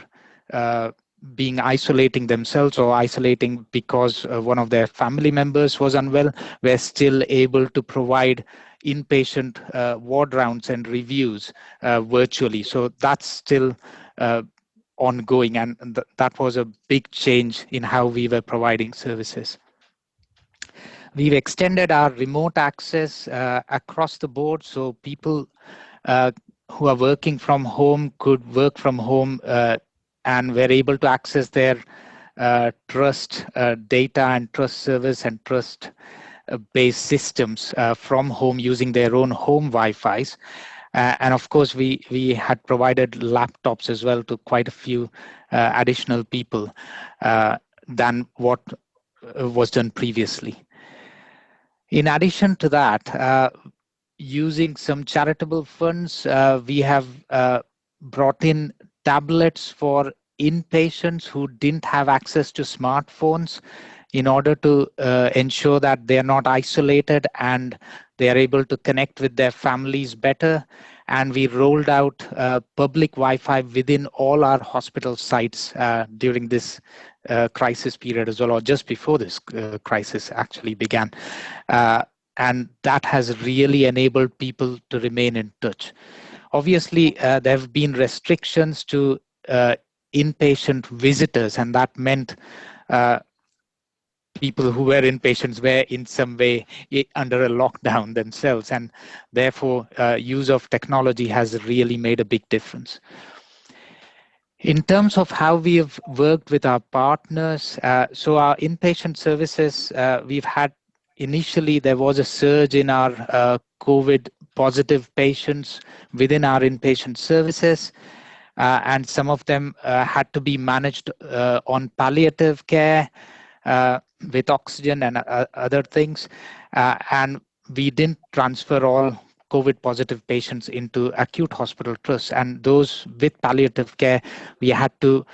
being isolating themselves or isolating because one of their family members was unwell, were still able to provide inpatient ward rounds and reviews virtually. So that's still ongoing, and that was a big change in how we were providing services. We've extended our remote access across the board, so people who are working from home could work from home and were able to access their trust data and trust service and trust based systems from home using their own home Wi-Fi's. And of course, we had provided laptops as well to quite a few additional people than what was done previously. In addition to that, using some charitable funds, we have brought in tablets for inpatients who didn't have access to smartphones in order to ensure that they're not isolated and they are able to connect with their families better. And we rolled out public Wi-Fi within all our hospital sites during this crisis period as well, or just before this crisis actually began. And that has really enabled people to remain in touch. Obviously, there have been restrictions to inpatient visitors, and that meant people who were inpatients were in some way under a lockdown themselves, and therefore use of technology has really made a big difference. In terms of how we have worked with our partners, so our inpatient services, we've had initially there was a surge in our COVID positive patients within our inpatient services, and some of them had to be managed on palliative care with oxygen and other things, and we didn't transfer all COVID positive patients into acute hospital trusts, and those with palliative care, we had to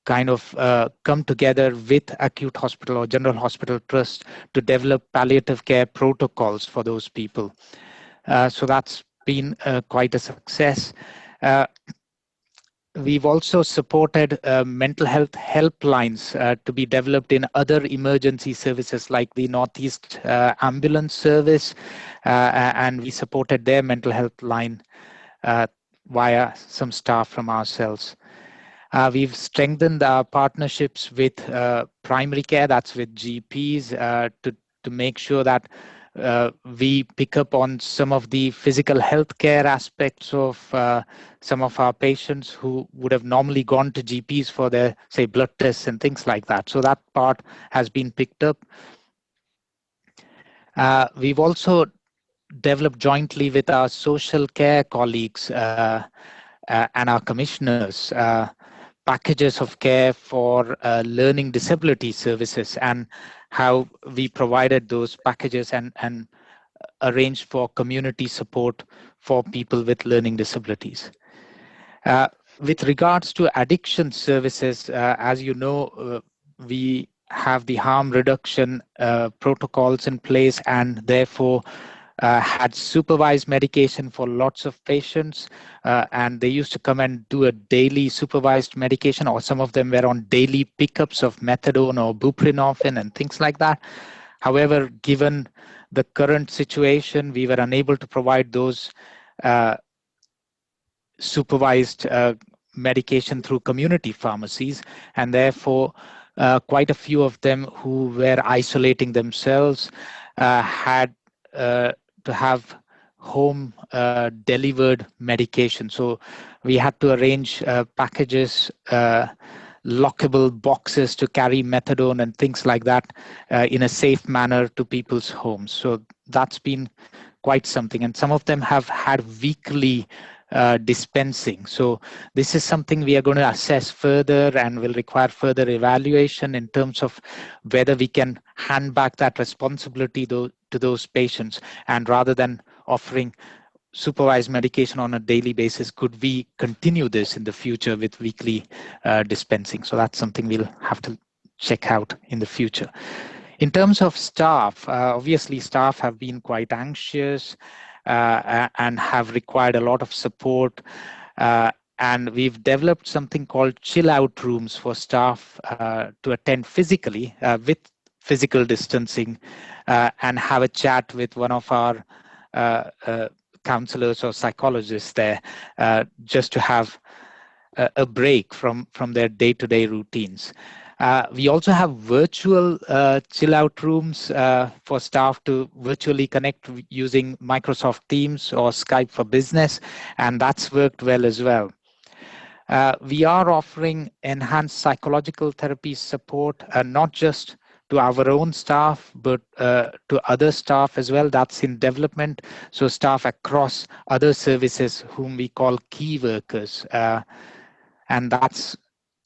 come together with acute hospital or general hospital trust to develop palliative care protocols for those people. So that's been quite a success. We've also supported mental health helplines to be developed in other emergency services like the Northeast Ambulance Service, and we supported their mental health line via some staff from ourselves. We've strengthened our partnerships with primary care, that's with GPs, to make sure that we pick up on some of the physical health care aspects of some of our patients who would have normally gone to GPs for their, say, blood tests and things like that. So that part has been picked up. We've also developed jointly with our social care colleagues and our commissioners packages of care for learning disability services, and how we provided those packages and arranged for community support for people with learning disabilities. With regards to addiction services, as you know, we have the harm reduction protocols in place, and therefore had supervised medication for lots of patients, and they used to come and do a daily supervised medication, or some of them were on daily pickups of methadone or buprenorphine and things like that. However, given the current situation, we were unable to provide those supervised medication through community pharmacies, and therefore quite a few of them who were isolating themselves had to have home delivered medication. So we had to arrange packages lockable boxes to carry methadone and things like that in a safe manner to people's homes. So that's been quite something. And some of them have had weekly dispensing. So this is something we are going to assess further and will require further evaluation in terms of whether we can hand back that responsibility to those patients, and rather than offering supervised medication on a daily basis, could we continue this in the future with weekly dispensing? So that's something we'll have to check out in the future. In terms of staff, obviously staff have been quite anxious and have required a lot of support. And we've developed something called chill out rooms for staff to attend physically with physical distancing and have a chat with one of our counselors or psychologists there, just to have a break from their day-to-day routines. We also have virtual chill out rooms for staff to virtually connect using Microsoft Teams or Skype for Business, and that's worked well as well. We are offering enhanced psychological therapy support, not just to our own staff, but to other staff as well. That's in development. So staff across other services whom we call key workers. And that's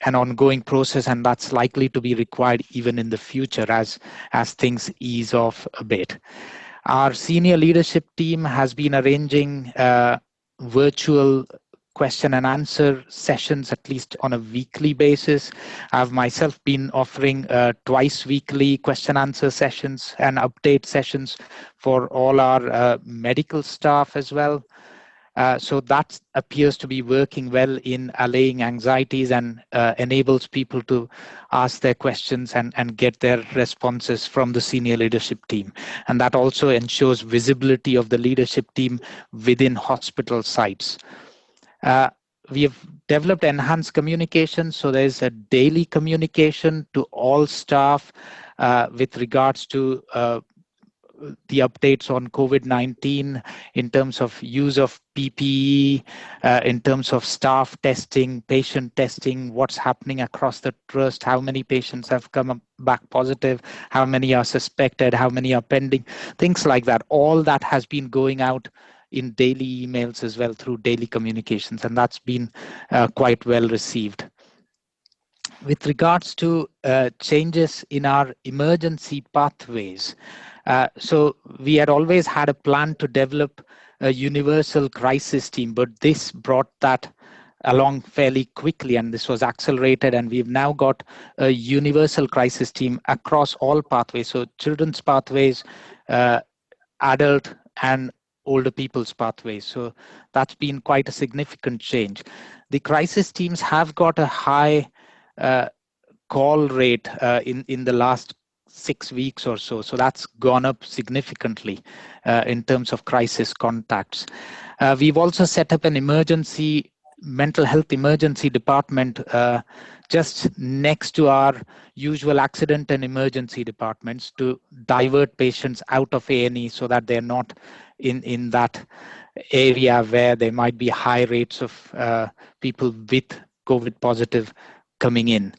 an ongoing process, and that's likely to be required even in the future as things ease off a bit. Our senior leadership team has been arranging virtual question and answer sessions, at least on a weekly basis. I've myself been offering twice weekly question answer sessions and update sessions for all our medical staff as well. So that appears to be working well in allaying anxieties and enables people to ask their questions and get their responses from the senior leadership team. And that also ensures visibility of the leadership team within hospital sites. We have developed enhanced communication, so there's a daily communication to all staff with regards to the updates on COVID-19 in terms of use of PPE, in terms of staff testing, patient testing, what's happening across the trust, how many patients have come back positive, how many are suspected, how many are pending, things like that. All that has been going out in daily emails as well through daily communications, and that's been quite well received. With regards to changes in our emergency pathways, so we had always had a plan to develop a universal crisis team, but this brought that along fairly quickly, and this was accelerated, and we've now got a universal crisis team across all pathways, so children's pathways, adult and older people's pathways. So that's been quite a significant change. The crisis teams have got a high call rate in the last 6 weeks or so. So that's gone up significantly in terms of crisis contacts. We've also set up an mental health emergency department just next to our usual accident and emergency departments to divert patients out of A&E so that they're not in that area where there might be high rates of people with COVID positive coming in.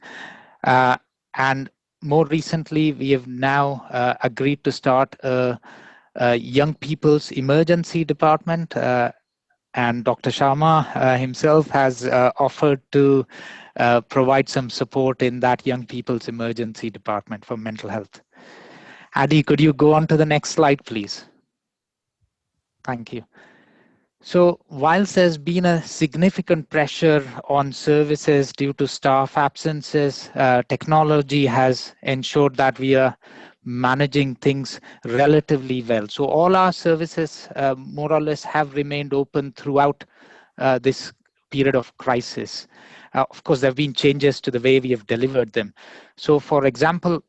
And more recently, we have now agreed to start a young people's emergency department, and Dr. Sharma himself has offered to provide some support in that young people's emergency department for mental health. Adi, could you go on to the next slide, please? Thank you. So whilst there's been a significant pressure on services due to staff absences, technology has ensured that we are managing things relatively well. So all our services more or less have remained open throughout this period of crisis. Of course, there have been changes to the way we have delivered them. So for example,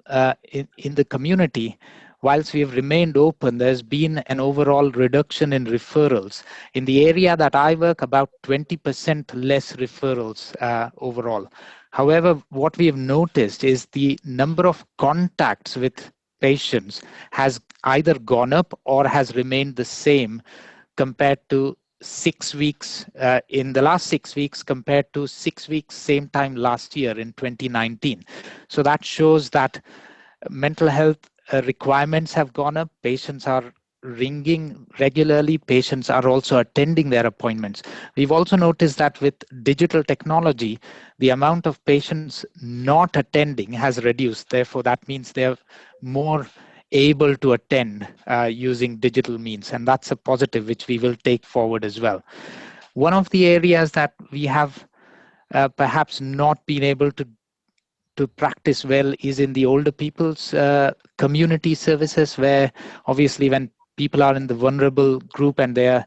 in the community, whilst we have remained open, there's been an overall reduction in referrals. In the area that I work, about 20% less referrals overall. However, what we have noticed is the number of contacts with patients has either gone up or has remained the same compared to 6 weeks in the last 6 weeks compared to 6 weeks same time last year in 2019. So that shows that mental health requirements have gone up. Patients are ringing regularly. Patients are also attending their appointments. We've also noticed that with digital technology, the amount of patients not attending has reduced. Therefore, that means they're more able to attend using digital means, and that's a positive which we will take forward as well. One of the areas that we have perhaps not been able to practice well is in the older people's community services, where obviously when people are in the vulnerable group and they're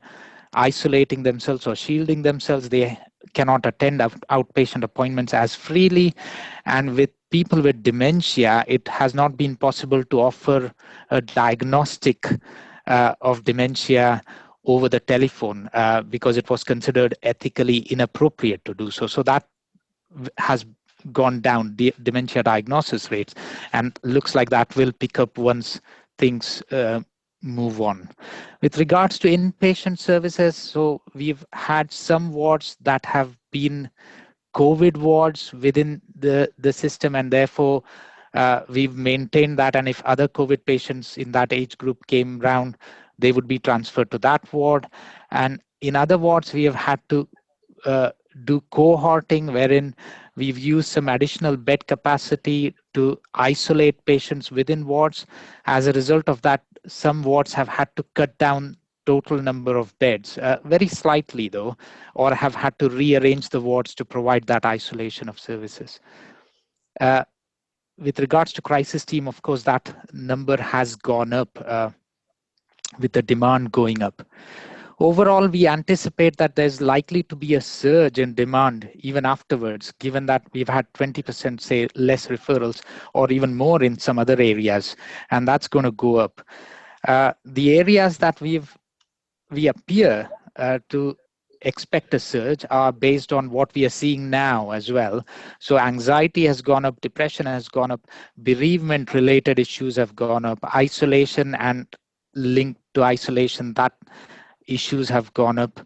isolating themselves or shielding themselves, they cannot attend outpatient appointments as freely. And with people with dementia, it has not been possible to offer a diagnostic of dementia over the telephone because it was considered ethically inappropriate to do so. So that has gone down, dementia diagnosis rates, and looks like that will pick up once things move on. With regards to inpatient services, so we've had some wards that have been COVID wards within the system, and therefore we've maintained that, and if other COVID patients in that age group came round, they would be transferred to that ward. And in other wards, we have had to do cohorting, wherein we've used some additional bed capacity to isolate patients within wards. As a result of that, some wards have had to cut down total number of beds, very slightly though, or have had to rearrange the wards to provide that isolation of services. With regards to crisis team, of course, that number has gone up with the demand going up. Overall, we anticipate that there's likely to be a surge in demand even afterwards, given that we've had 20%, say, less referrals, or even more in some other areas, and that's going to go up. The areas that we appear to expect a surge are based on what we are seeing now as well. So anxiety has gone up, depression has gone up, bereavement related issues have gone up, isolation and linked to isolation, that issues have gone up.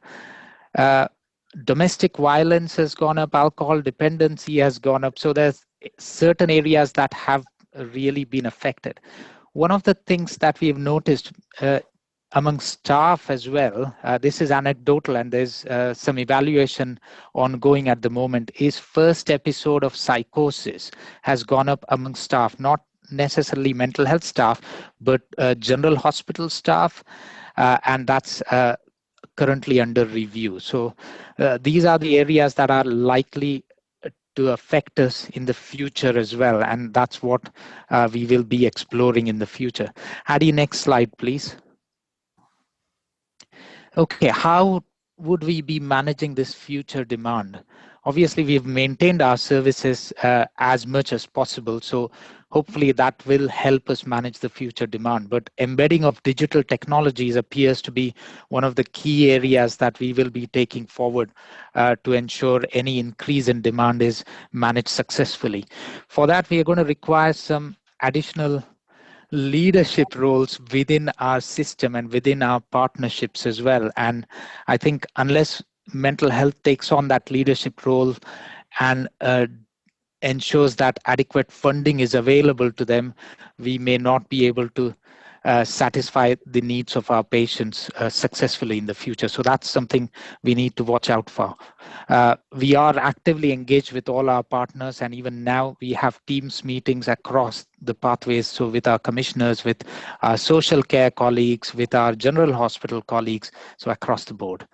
Domestic violence has gone up, alcohol dependency has gone up. So there's certain areas that have really been affected. One of the things that we've noticed among staff as well, this is anecdotal and there's some evaluation ongoing at the moment, is first episode of psychosis has gone up among staff, not necessarily mental health staff, but general hospital staff. And that's currently under review. So these are the areas that are likely to affect us in the future as well. And that's what we will be exploring in the future. Adi, next slide, please. Okay, how would we be managing this future demand? Obviously, we've maintained our services as much as possible. So hopefully that will help us manage the future demand. But embedding of digital technologies appears to be one of the key areas that we will be taking forward to ensure any increase in demand is managed successfully. For that, we are going to require some additional leadership roles within our system and within our partnerships as well. And I think unless mental health takes on that leadership role and ensures that adequate funding is available to them, we may not be able to satisfy the needs of our patients successfully in the future. So that's something we need to watch out for. We are actively engaged with all our partners, and even now we have Teams meetings across the pathways. So with our commissioners, with our social care colleagues, with our general hospital colleagues, so across the board.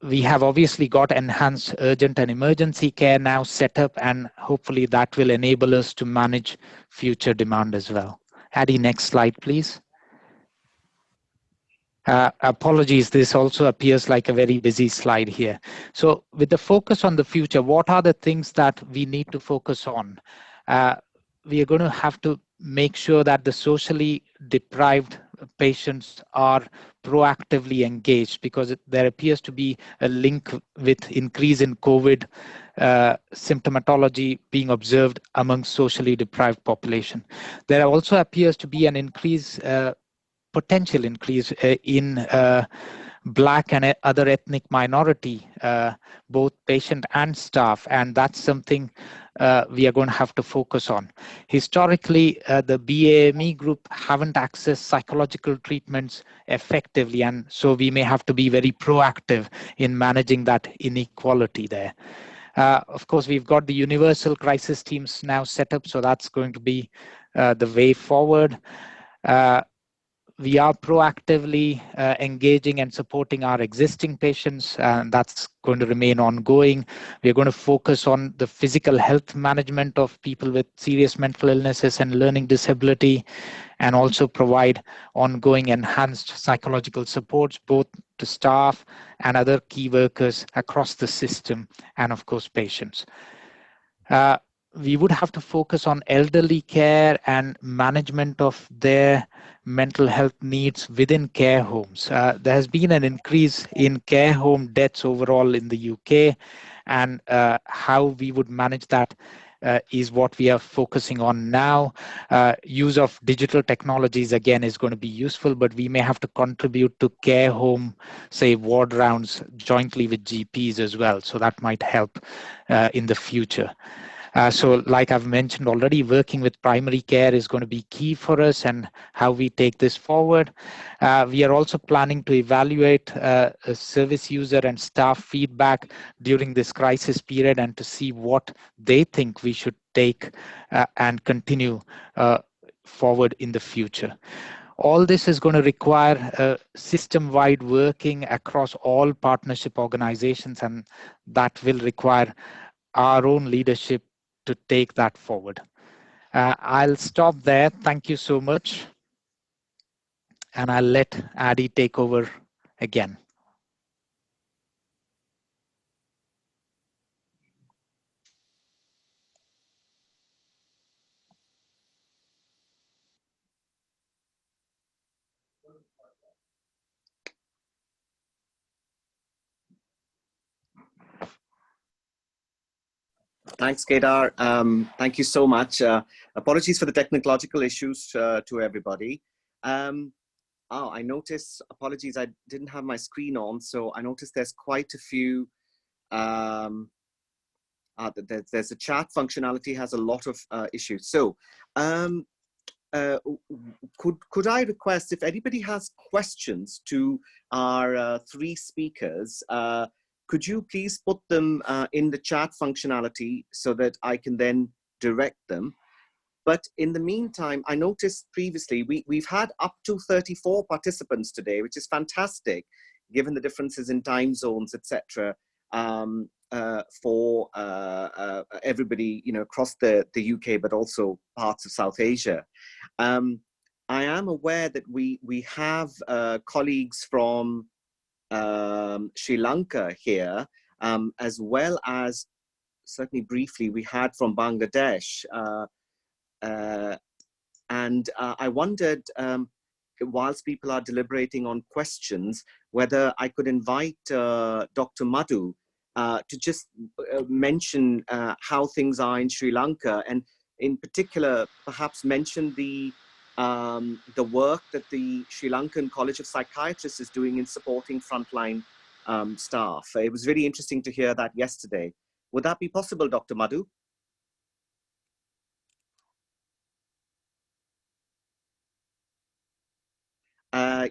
We have obviously got enhanced urgent and emergency care now set up, and hopefully that will enable us to manage future demand as well. Adi, next slide, please. Apologies, this also appears like a very busy slide here. So with the focus on the future, what are the things that we need to focus on? We are going to have to make sure that the socially deprived patients are proactively engaged, because there appears to be a link with increase in COVID symptomatology being observed among socially deprived population. There also appears to be an increase, potential increase in Black and other ethnic minority, both patient and staff, and that's something we are going to have to focus on. Historically, the BAME group haven't accessed psychological treatments effectively, and so we may have to be very proactive in managing that inequality there. Of course, we've got the universal crisis teams now set up, so that's going to be the way forward. We are proactively engaging and supporting our existing patients, and that's going to remain ongoing. We're going to focus on the physical health management of people with serious mental illnesses and learning disability, and also provide ongoing enhanced psychological supports both to staff and other key workers across the system, and of course patients. We would have to focus on elderly care and management of their mental health needs within care homes. There has been an increase in care home deaths overall in the UK, and how we would manage that is what we are focusing on now. Use of digital technologies again is going to be useful, but we may have to contribute to care home, say, ward rounds jointly with GPs as well. So that might help in the future. So like I've mentioned already, working with primary care is going to be key for us and how we take this forward. We are also planning to evaluate service user and staff feedback during this crisis period and to see what they think we should take and continue forward in the future. All this is going to require system-wide working across all partnership organizations, and that will require our own leadership to take that forward. I'll stop there. Thank you so much. And I'll let Adi take over again. Thanks, Kedar. Thank you so much. Apologies for the technological issues to everybody. I noticed, apologies, I didn't have my screen on, so I noticed there's quite a few, there's a chat functionality has a lot of issues. So could I request if anybody has questions to our three speakers, could you please put them in the chat functionality so that I can then direct them? But in the meantime, I noticed previously we've had up to 34 participants today, which is fantastic, given the differences in time zones, etc. For everybody, you know, across the UK, but also parts of South Asia. I am aware that we have colleagues from Sri Lanka here, as well as, certainly briefly, we had from Bangladesh. And I wondered, whilst people are deliberating on questions, whether I could invite Dr. Madhu to just mention how things are in Sri Lanka, and in particular, perhaps mention the work that the Sri Lankan College of Psychiatrists is doing in supporting frontline staff. It was really interesting to hear that yesterday. Would that be possible, Dr. Madhu?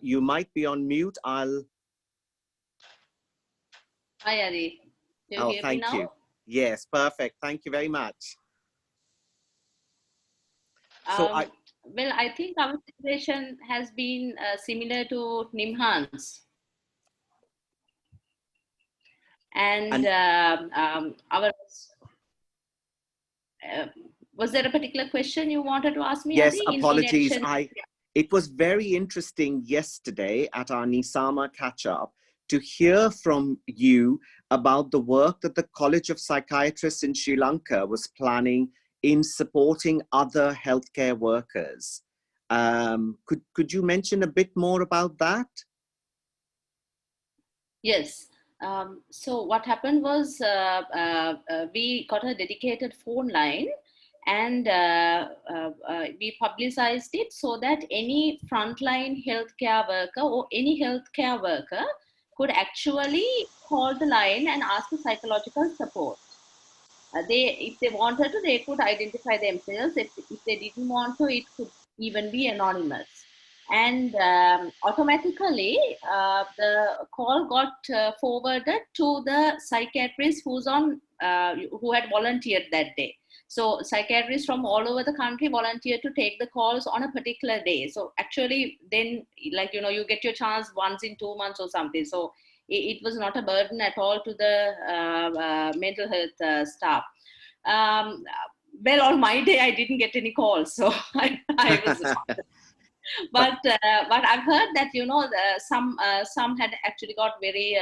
You might be on mute. I'll... Hi, Adi. Do you hear me now? Thank you. Yes, perfect. Thank you very much. So well, I think our situation has been similar to Nimhan's. And was there a particular question you wanted to ask me? Yes, Adi, apologies. It was very interesting yesterday at our NEESAMA catch-up to hear from you about the work that the College of Psychiatrists in Sri Lanka was planning in supporting other healthcare workers. Could you mention a bit more about that? Yes. So what happened was we got a dedicated phone line, and we publicized it so that any frontline healthcare worker or any healthcare worker could actually call the line and ask for psychological support. If they wanted to, they could identify themselves. If they didn't want to, it could even be anonymous. And automatically, the call got forwarded to the psychiatrist who had volunteered that day. So psychiatrists from all over the country volunteered to take the calls on a particular day. So actually, then, like, you get your chance once in 2 months or something. So it was not a burden at all to the mental health staff. Well, on my day, I didn't get any calls, so I was. But I've heard that some had actually got very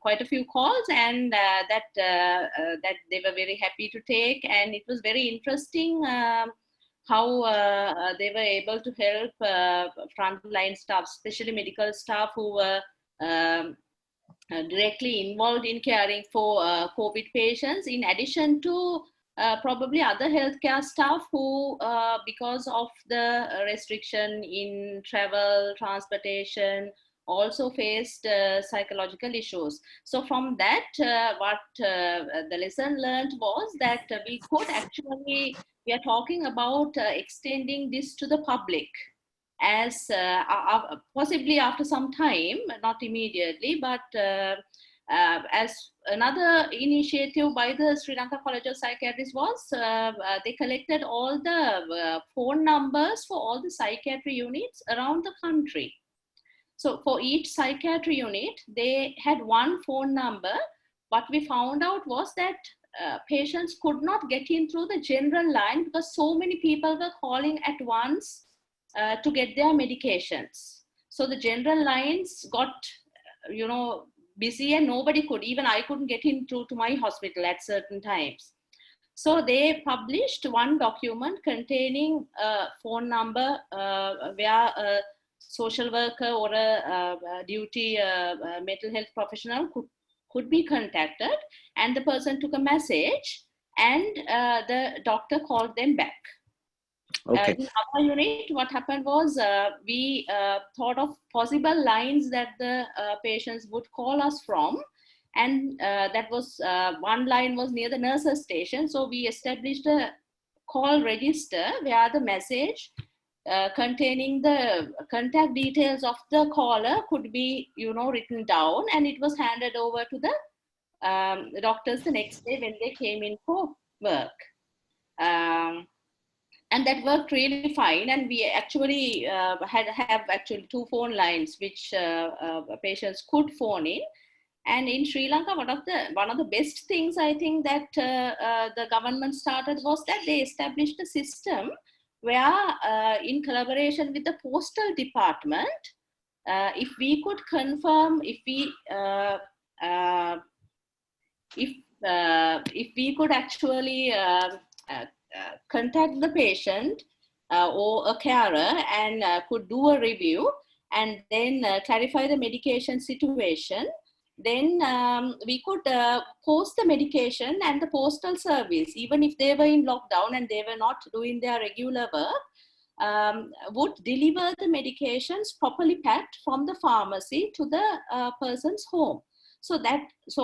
quite a few calls, and that they were very happy to take, and it was very interesting how they were able to help frontline staff, especially medical staff who were directly involved in caring for COVID patients, in addition to probably other healthcare staff who, because of the restriction in travel, transportation, also faced psychological issues. So from that, what the lesson learned was that we are talking about extending this to the public, as possibly after some time, not immediately, but as another initiative by the Sri Lanka College of Psychiatrists was they collected all the phone numbers for all the psychiatry units around the country. So for each psychiatry unit, they had one phone number. What we found out was that patients could not get in through the general line because so many people were calling at once to get their medications. So the general lines got, busy, and nobody could, even I couldn't get in through to my hospital at certain times. So they published one document containing a phone number where a social worker or a duty mental health professional could be contacted, and the person took a message, and the doctor called them back. Okay. In our unit, what happened was we thought of possible lines that the patients would call us from, and that was one line was near the nurses' station. So we established a call register where the message containing the contact details of the caller could be, written down, and it was handed over to the doctors the next day when they came in for work. And that worked really fine. And we actually have actually 2 phone lines which patients could phone in. And in Sri Lanka, one of the best things I think that the government started was that they established a system where, in collaboration with the postal department, if we could confirm, if we could actually contact the patient or a carer and could do a review and then clarify the medication situation, then we could post the medication, and the postal service, even if they were in lockdown and they were not doing their regular work, would deliver the medications properly packed from the pharmacy to the person's home. So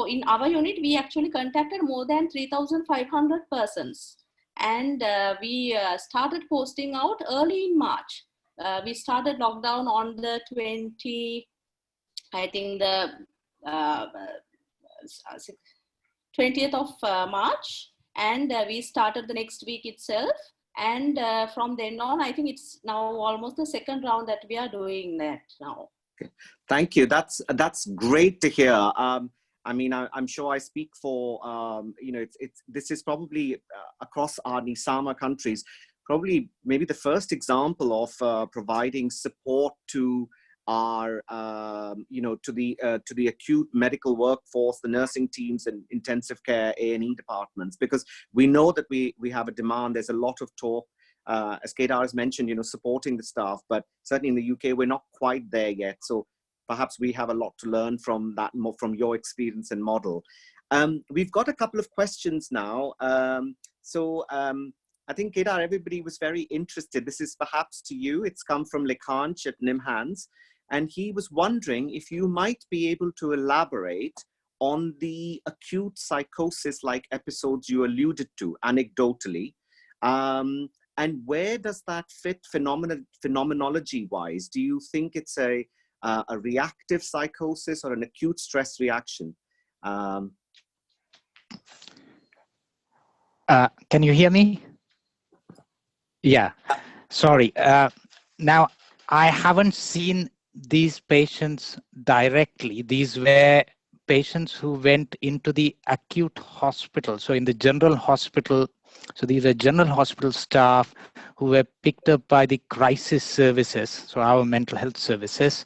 in our unit, we actually contacted more than 3,500 persons. And we started posting out early in March. We started lockdown on the 20th of March, and we started the next week itself. And from then on, I think it's now almost the second round that we are doing that now. Okay. Thank you. That's great to hear. I mean, I'm sure I speak for, this is probably across our NEESAMA countries, probably maybe the first example of providing support to our, to the acute medical workforce, the nursing teams and intensive care A&E departments, because we know that we have a demand. There's a lot of talk, as Kedar has mentioned, supporting the staff, but certainly in the UK, we're not quite there yet. So perhaps we have a lot to learn from that, from your experience and model. We've got a couple of questions now. I think, Kedar, everybody was very interested. This is perhaps to you. It's come from Lekhanch at Nimhans. and he was wondering if you might be able to elaborate on the acute psychosis-like episodes you alluded to anecdotally, and where does that fit phenomenology-wise? Do you think it's a reactive psychosis or an acute stress reaction? Can you hear me? Yeah, sorry. Now, I haven't seen these patients directly. These were patients who went into the acute hospital. So in the general hospital, so these are general hospital staff who were picked up by the crisis services, so our mental health services.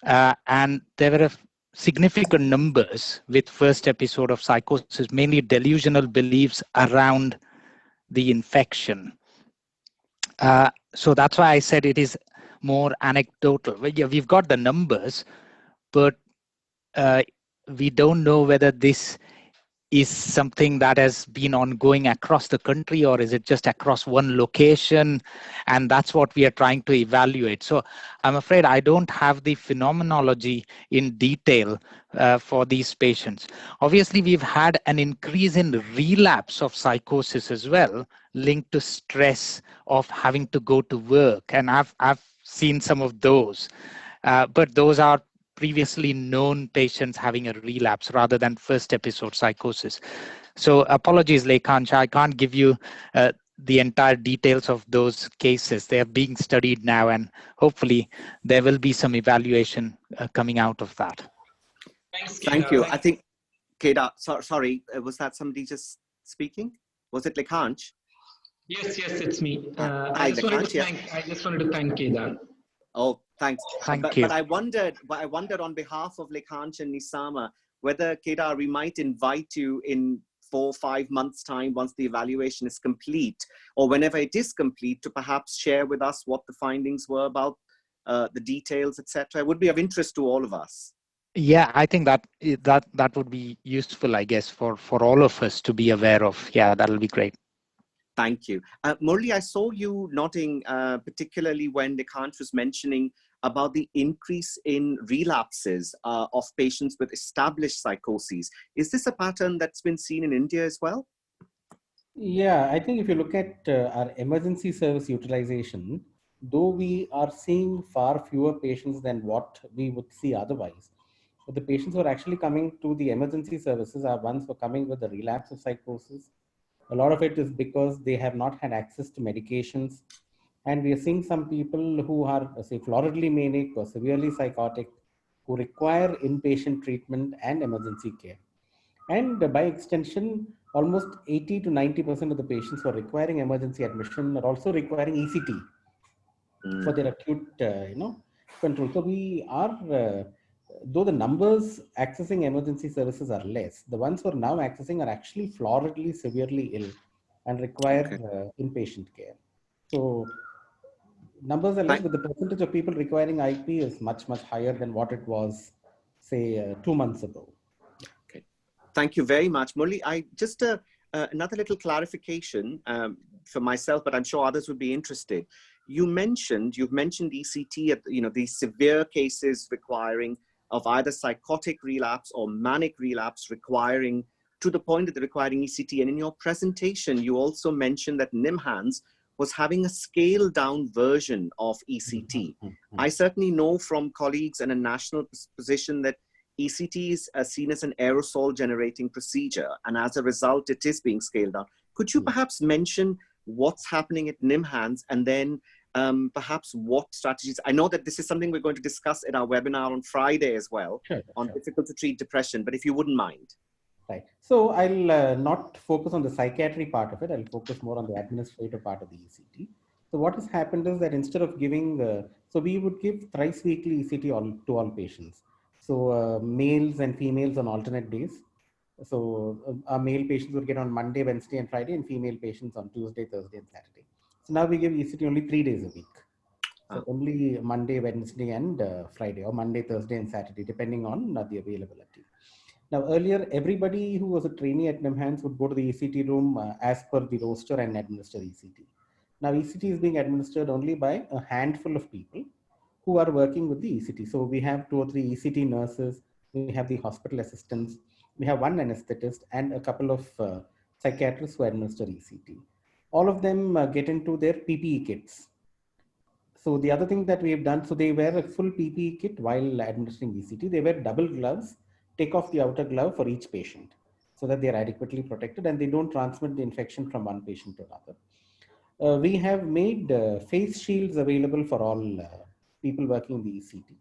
And there were significant numbers with first episode of psychosis, mainly delusional beliefs around the infection. So that's why I said it is more anecdotal. Well, yeah, we've got the numbers, but we don't know whether this is something that has been ongoing across the country, or is it just across one location? And that's what we are trying to evaluate. So I'm afraid I don't have the phenomenology in detail for these patients. Obviously, we've had an increase in relapse of psychosis as well, linked to stress of having to go to work. And I've seen some of those, but those are previously known patients having a relapse rather than first episode psychosis. So apologies, Lekhanch, I can't give you the entire details of those cases. They are being studied now, and hopefully there will be some evaluation coming out of that. Thanks, Thank you. I think, Kedar, sorry, was that somebody just speaking? Was it Lekhanch? Yes, it's me. Hi, I just wanted to thank Kedar. Oh, thanks. Thank you. But I wondered on behalf of Lekhanch and NEESAMA, whether, Kedar, we might invite you in 4 or 5 months' time, once the evaluation is complete, or whenever it is complete, to perhaps share with us what the findings were about the details, etc. It would be of interest to all of us. Yeah, I think that would be useful, I guess, for all of us to be aware of. Yeah, that'll be great. Thank you. Murli, I saw you nodding, particularly when Lekhanch was mentioning about the increase in relapses of patients with established psychoses. Is this a pattern that's been seen in India as well? Yeah, I think if you look at our emergency service utilization, though we are seeing far fewer patients than what we would see otherwise, but the patients who are actually coming to the emergency services are ones who are coming with a relapse of psychosis. A lot of it is because they have not had access to medications. And we are seeing some people who are, say, floridly manic or severely psychotic, who require inpatient treatment and emergency care. And by extension, almost 80 to 90% of the patients who are requiring emergency admission are also requiring ECT for their acute, control. So we are, though the numbers accessing emergency services are less, the ones who are now accessing are actually floridly severely ill and require inpatient care. So numbers are less, but the percentage of people requiring IP is much, much higher than what it was, say, 2 months ago. Okay. Thank you very much, Murli. I just another little clarification for myself, but I'm sure others would be interested. You've mentioned ECT at, these severe cases requiring of either psychotic relapse or manic relapse requiring, to the point that they're requiring ECT. And in your presentation, you also mentioned that NIMHANS was having a scaled down version of ECT. I certainly know from colleagues in a national position that ECT is seen as an aerosol generating procedure, and as a result, it is being scaled down. Could you perhaps mention what's happening at NIMHANS, and then perhaps what strategies? I know that this is something we're going to discuss in our webinar on Friday as well, on difficult to treat depression, but if you wouldn't mind. Right. So I'll not focus on the psychiatry part of it. I'll focus more on the administrative part of the ECT. So what has happened is that instead of giving, so we would give thrice weekly ECT to all patients. So males and females on alternate days. So our male patients would get on Monday, Wednesday, and Friday, and female patients on Tuesday, Thursday, and Saturday. So now we give ECT only 3 days a week. So only Monday, Wednesday, and Friday, or Monday, Thursday, and Saturday, depending on the availability. Now, earlier, everybody who was a trainee at NIMHANS would go to the ECT room as per the roster and administer ECT. Now, ECT is being administered only by a handful of people who are working with the ECT. So we have 2 or 3 ECT nurses, we have the hospital assistants, we have 1 anesthetist and a couple of psychiatrists who administer ECT. All of them get into their PPE kits. So the other thing that we have done, so they wear a full PPE kit while administering ECT. They wear double gloves, take off the outer glove for each patient so that they are adequately protected and they don't transmit the infection from one patient to another. We have made face shields available for all people working in the ECT.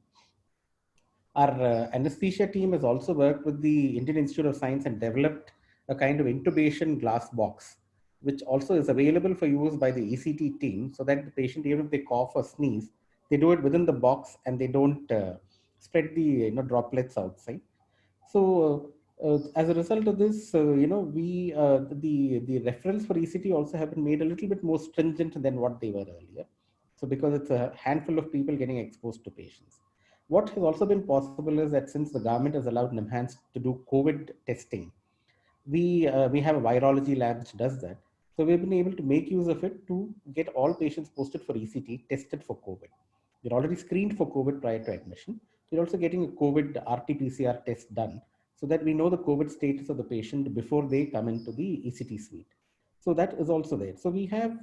Our anesthesia team has also worked with the Indian Institute of Science and developed a kind of intubation glass box, which also is available for use by the ECT team so that the patient, even if they cough or sneeze, they do it within the box and they don't spread the droplets outside. So as a result of this, we the referrals for ECT also have been made a little bit more stringent than what they were earlier. So because it's a handful of people getting exposed to patients. What has also been possible is that since the government has allowed NIMHANS to do COVID testing, we have a virology lab which does that. So we've been able to make use of it to get all patients posted for ECT tested for COVID. They're already screened for COVID prior to admission. We're also getting a COVID RT-PCR test done so that we know the COVID status of the patient before they come into the ECT suite. So that is also there. So we have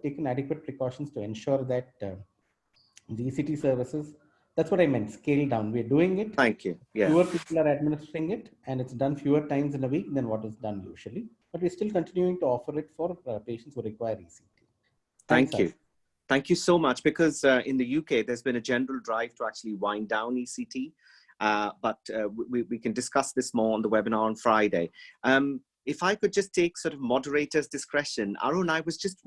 taken adequate precautions to ensure that the ECT services, that's what I meant, scale down. We're doing it. Thank you. Yeah. Fewer people are administering it, and it's done fewer times in a week than what is done usually. But we're still continuing to offer it for patients who require ECT. Thank you. Thank you so much, because in the UK, there's been a general drive to actually wind down ECT, but we can discuss this more on the webinar on Friday. If I could just take sort of moderator's discretion, Arun, I was just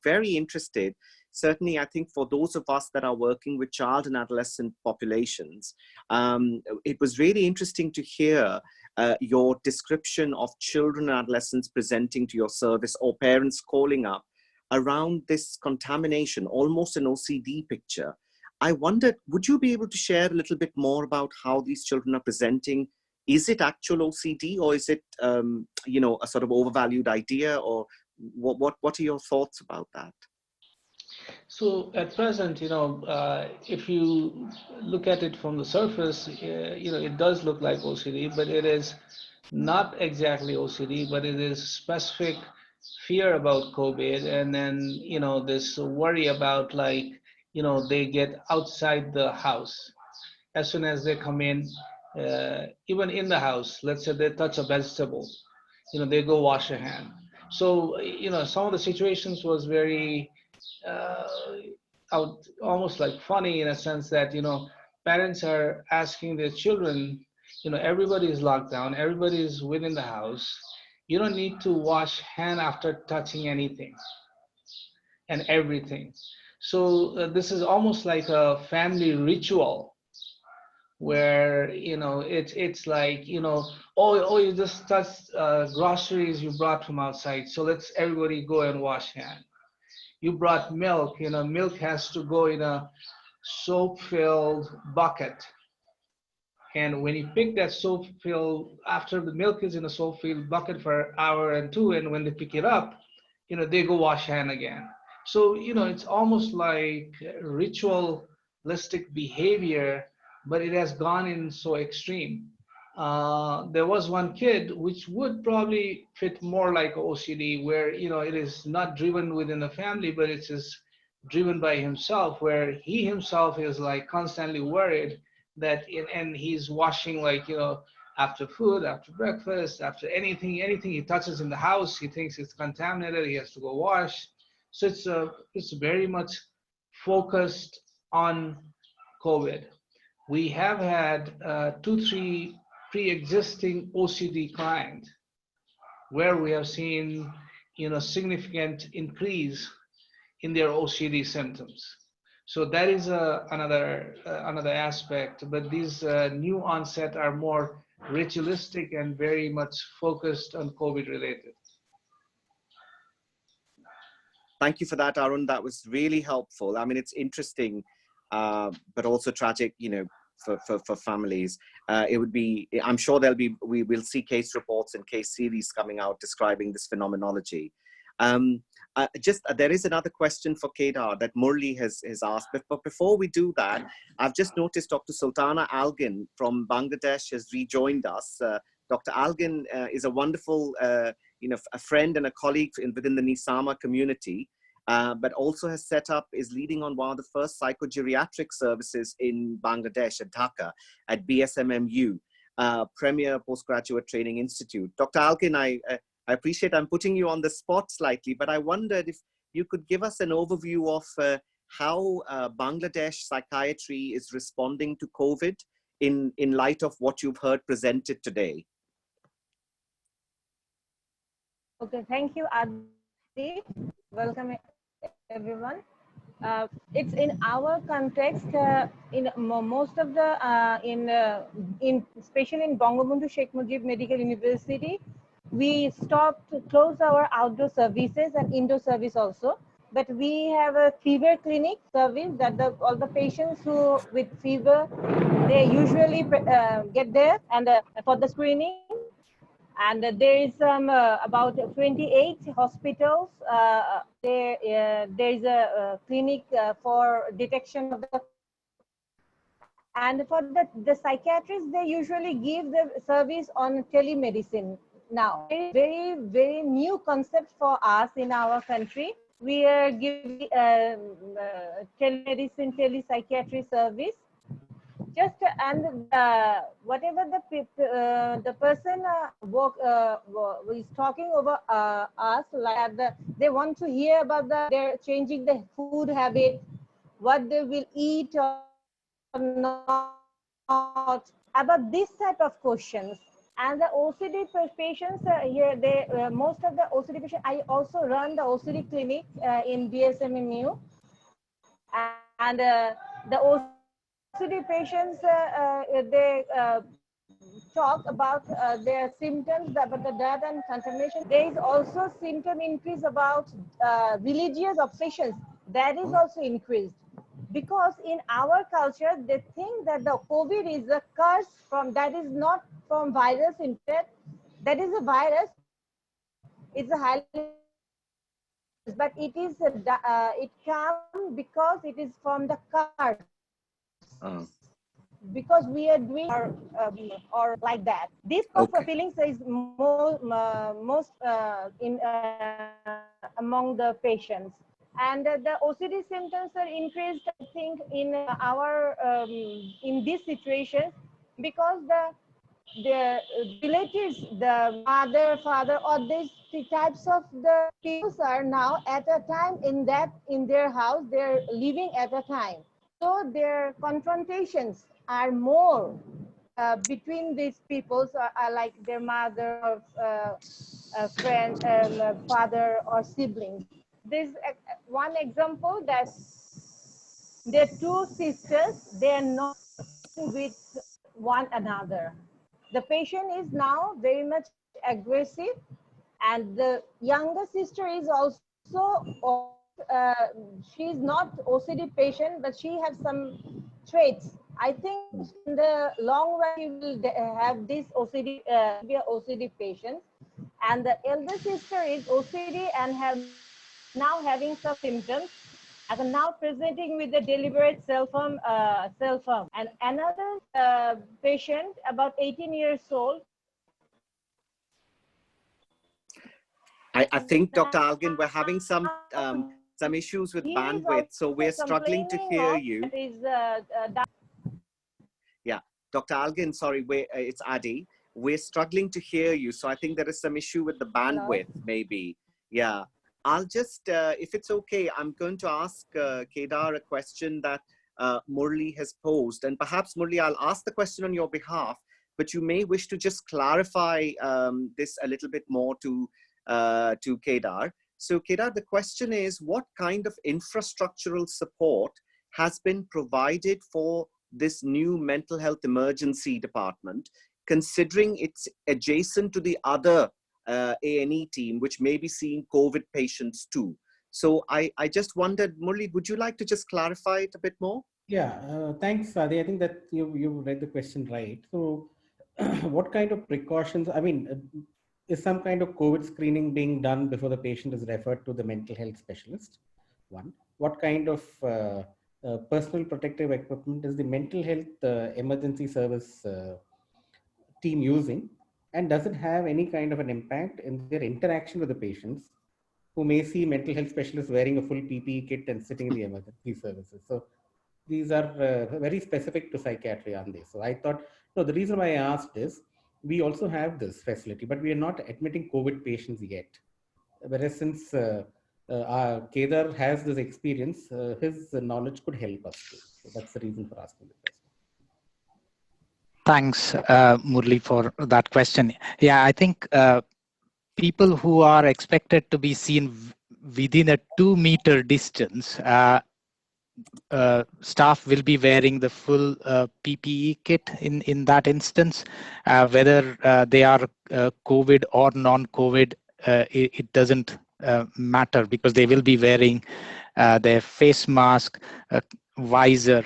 very interested. Certainly, I think for those of us that are working with child and adolescent populations, it was really interesting to hear your description of children and adolescents presenting to your service or parents calling up around this contamination, almost an OCD picture. I wondered, would you be able to share a little bit more about how these children are presenting? Is it actual OCD, or is it, a sort of overvalued idea, or what are your thoughts about that? So at present, if you look at it from the surface, it does look like OCD, but it is not exactly OCD, but it is specific fear about COVID, and then, this worry about they get outside the house. As soon as they come in, even in the house, let's say they touch a vegetable, they go wash their hand. So, some of the situations was very, almost like funny in a sense that, parents are asking their children, everybody is locked down, everybody is within the house. You don't need to wash hand after touching anything and everything. So this is almost like a family ritual where, it's like, oh, you just touched groceries you brought from outside. So let's everybody go and wash hand. You brought milk, milk has to go in a soap-filled bucket. And when you pick that soap-filled, after the milk is in a soap-filled bucket for an hour and two, and when they pick it up, they go wash hand again. So, it's almost like ritualistic behavior, but it has gone in so extreme. There was one kid which would probably fit more like OCD, where, it is not driven within the family, but it's just driven by himself, where he himself is like constantly worried that, and he's washing after food, after breakfast, after anything he touches in the house, he thinks it's contaminated, he has to go wash. So it's very much focused on COVID. We have had 2-3 pre-existing OCD clients where we have seen significant increase in their OCD symptoms. So that is another aspect, but these new onset are more ritualistic and very much focused on COVID related. Thank you for that, Arun. That was really helpful. I mean, it's interesting, but also tragic, for families. It would be, I'm sure we will see case reports and case series coming out describing this phenomenology. There is another question for Kedar that Murli has asked. But before we do that, I've just noticed Dr. Sultana Algin from Bangladesh has rejoined us. Dr. Algin is a wonderful, a friend and a colleague within the NEESAMA community, but also is leading on one of the first psychogeriatric services in Bangladesh at Dhaka at BSMMU, Premier Postgraduate Training Institute. Dr. Algin, I appreciate I'm putting you on the spot slightly, but I wondered if you could give us an overview of how Bangladesh psychiatry is responding to COVID in light of what you've heard presented today. Okay, thank you, Adi. Welcome, everyone. It's in our context, in most of the, especially in Bangabandhu Sheikh Mujib Medical University, we closed our outdoor services and indoor service also. But we have a fever clinic service that all the patients who with fever, they usually get there and for the screening. And there is about 28 hospitals. There is a clinic for detection of the. And for the psychiatrists, they usually give the service on telemedicine. Now, very, very new concept for us in our country. We are giving telemedicine, telepsychiatry service. Just and whatever the person is talking over us, like they want to hear about they're changing the food habit, what they will eat or not, about this type of questions. And the OCD patients here, most of the OCD patients. I also run the OCD clinic in BSMMU, and the OCD patients, they talk about their symptoms, about the diet and contamination. There is also symptom increase about religious obsessions. That is also increased. Because in our culture, they think that the COVID is a curse that is not from virus instead. That is a virus. It's a highly, but it is it comes because it is from the curse. Because we are doing or like that. This feelings is most among the patients. And the OCD symptoms are increased, I think, in our in this situation, because the relatives, the mother, father, or these types of the people are now at a time in their house, they're living at a time. So their confrontations are more between these people, like their mother, or friend, father, or siblings. There's one example that the two sisters, they're not with one another. The patient is now very much aggressive, and the younger sister is also, she's not OCD patient, but she has some traits. I think in the long run, she will have this OCD, be an OCD patient. And the elder sister is OCD and now having some symptoms, and now presenting with the deliberate self-harm. And another patient, about 18 years old. I think, Dr. Algin, we're having some issues with bandwidth, so we're struggling to hear you. Yeah, Dr. Algin, sorry, it's Adi. We're struggling to hear you, so I think there is some issue with the bandwidth, maybe. Yeah. I'll just, if it's okay, I'm going to ask Kedar a question that Murli has posed. And perhaps, Murli, I'll ask the question on your behalf, but you may wish to just clarify this a little bit more to Kedar. So, Kedar, the question is, what kind of infrastructural support has been provided for this new mental health emergency department, considering it's adjacent to the other A&E team, which may be seeing COVID patients too? So I just wondered, Murli, would you like to just clarify it a bit more? Yeah, thanks, Adi. I think that you read the question right. So what kind of precautions, I mean, is some kind of COVID screening being done before the patient is referred to the mental health specialist? One, what kind of personal protective equipment is the mental health emergency service team using? And does it have any kind of an impact in their interaction with the patients who may see mental health specialists wearing a full PPE kit and sitting in the emergency services? So these are very specific to psychiatry, aren't they? So I thought, no, the reason why I asked is we also have this facility, but we are not admitting COVID patients yet. Whereas since Kedar has this experience, his knowledge could help us too. So that's the reason for asking the question. Thanks, Murli, for that question. Yeah, I think people who are expected to be seen within a 2-meter distance, staff will be wearing the full PPE kit in that instance. Whether they are COVID or non-COVID, it doesn't matter, because they will be wearing their face mask, visor,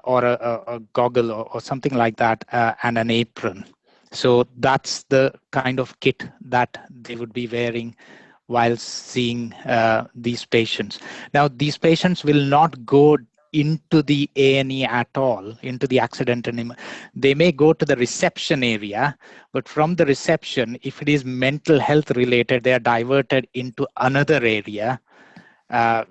or a goggle or something like that, and an apron. So that's the kind of kit that they would be wearing while seeing these patients. Now, these patients will not go into the A&E at all, into the accident. And they may go to the reception area, but from the reception, if it is mental health related, they are diverted into another area,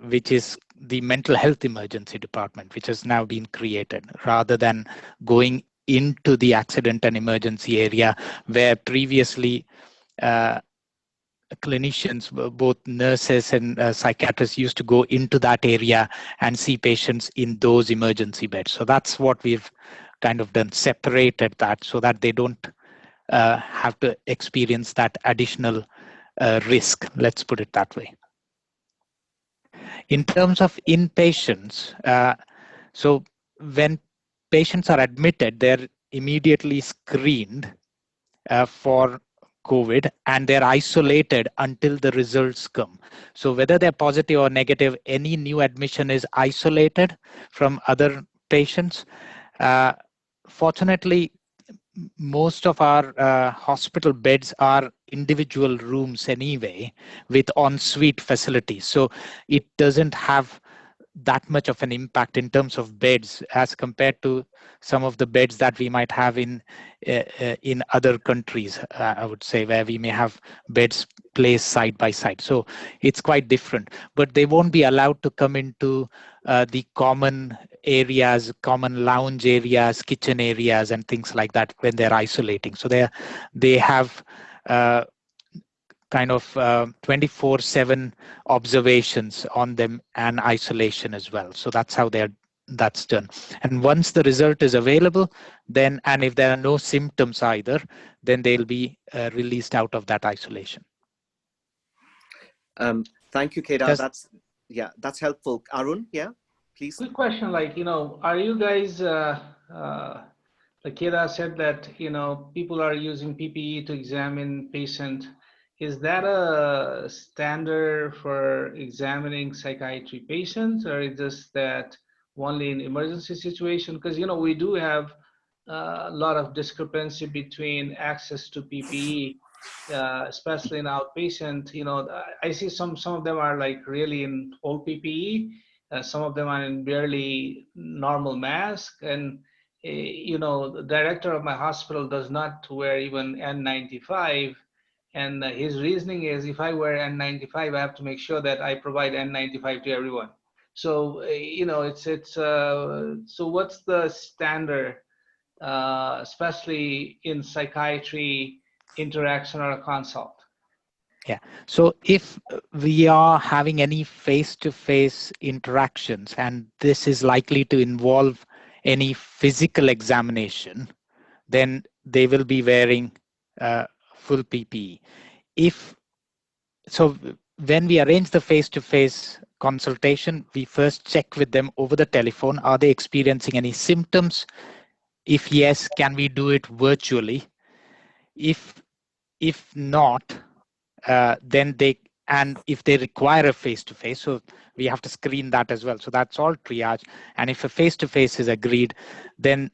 which is the mental health emergency department, which has now been created, rather than going into the accident and emergency area where previously clinicians, both nurses and psychiatrists, used to go into that area and see patients in those emergency beds. So that's what we've kind of done, separated that so that they don't have to experience that additional risk, let's put it that way. In terms of inpatients, so when patients are admitted, they're immediately screened for COVID, and they're isolated until the results come. So whether they're positive or negative, any new admission is isolated from other patients. Fortunately, most of our hospital beds are individual rooms anyway, with en-suite facilities. So it doesn't have that much of an impact in terms of beds as compared to some of the beds that we might have in other countries, I would say, where we may have beds placed side by side. So it's quite different, but they won't be allowed to come into the common areas, common lounge areas, kitchen areas, and things like that when they're isolating. So they have kind of 24/7 observations on them and isolation as well. So that's how that's done. And once the result is available, then, and if there are no symptoms either, then they'll be released out of that isolation. Thank you, Kedar. That's helpful. Arun, yeah, please. Quick question, like, are you guys, like Kedar said that, people are using PPE to examine patient. Is that a standard for examining psychiatry patients, or is just that only in emergency situation? Because, we do have a lot of discrepancy between access to PPE, especially in outpatient. I see some of them are like really in old PPE. Some of them are in barely normal mask. And, the director of my hospital does not wear even N95. And his reasoning is, if I wear N95, I have to make sure that I provide N95 to everyone. So, so what's the standard, especially in psychiatry interaction or a consult? Yeah. So if we are having any face-to-face interactions, and this is likely to involve any physical examination, then they will be wearing full PPE. So when we arrange the face-to-face consultation, we first check with them over the telephone. Are they experiencing any symptoms? If yes, can we do it virtually? If not, then if they require a face-to-face, so we have to screen that as well. So that's all triage. And if a face-to-face is agreed, then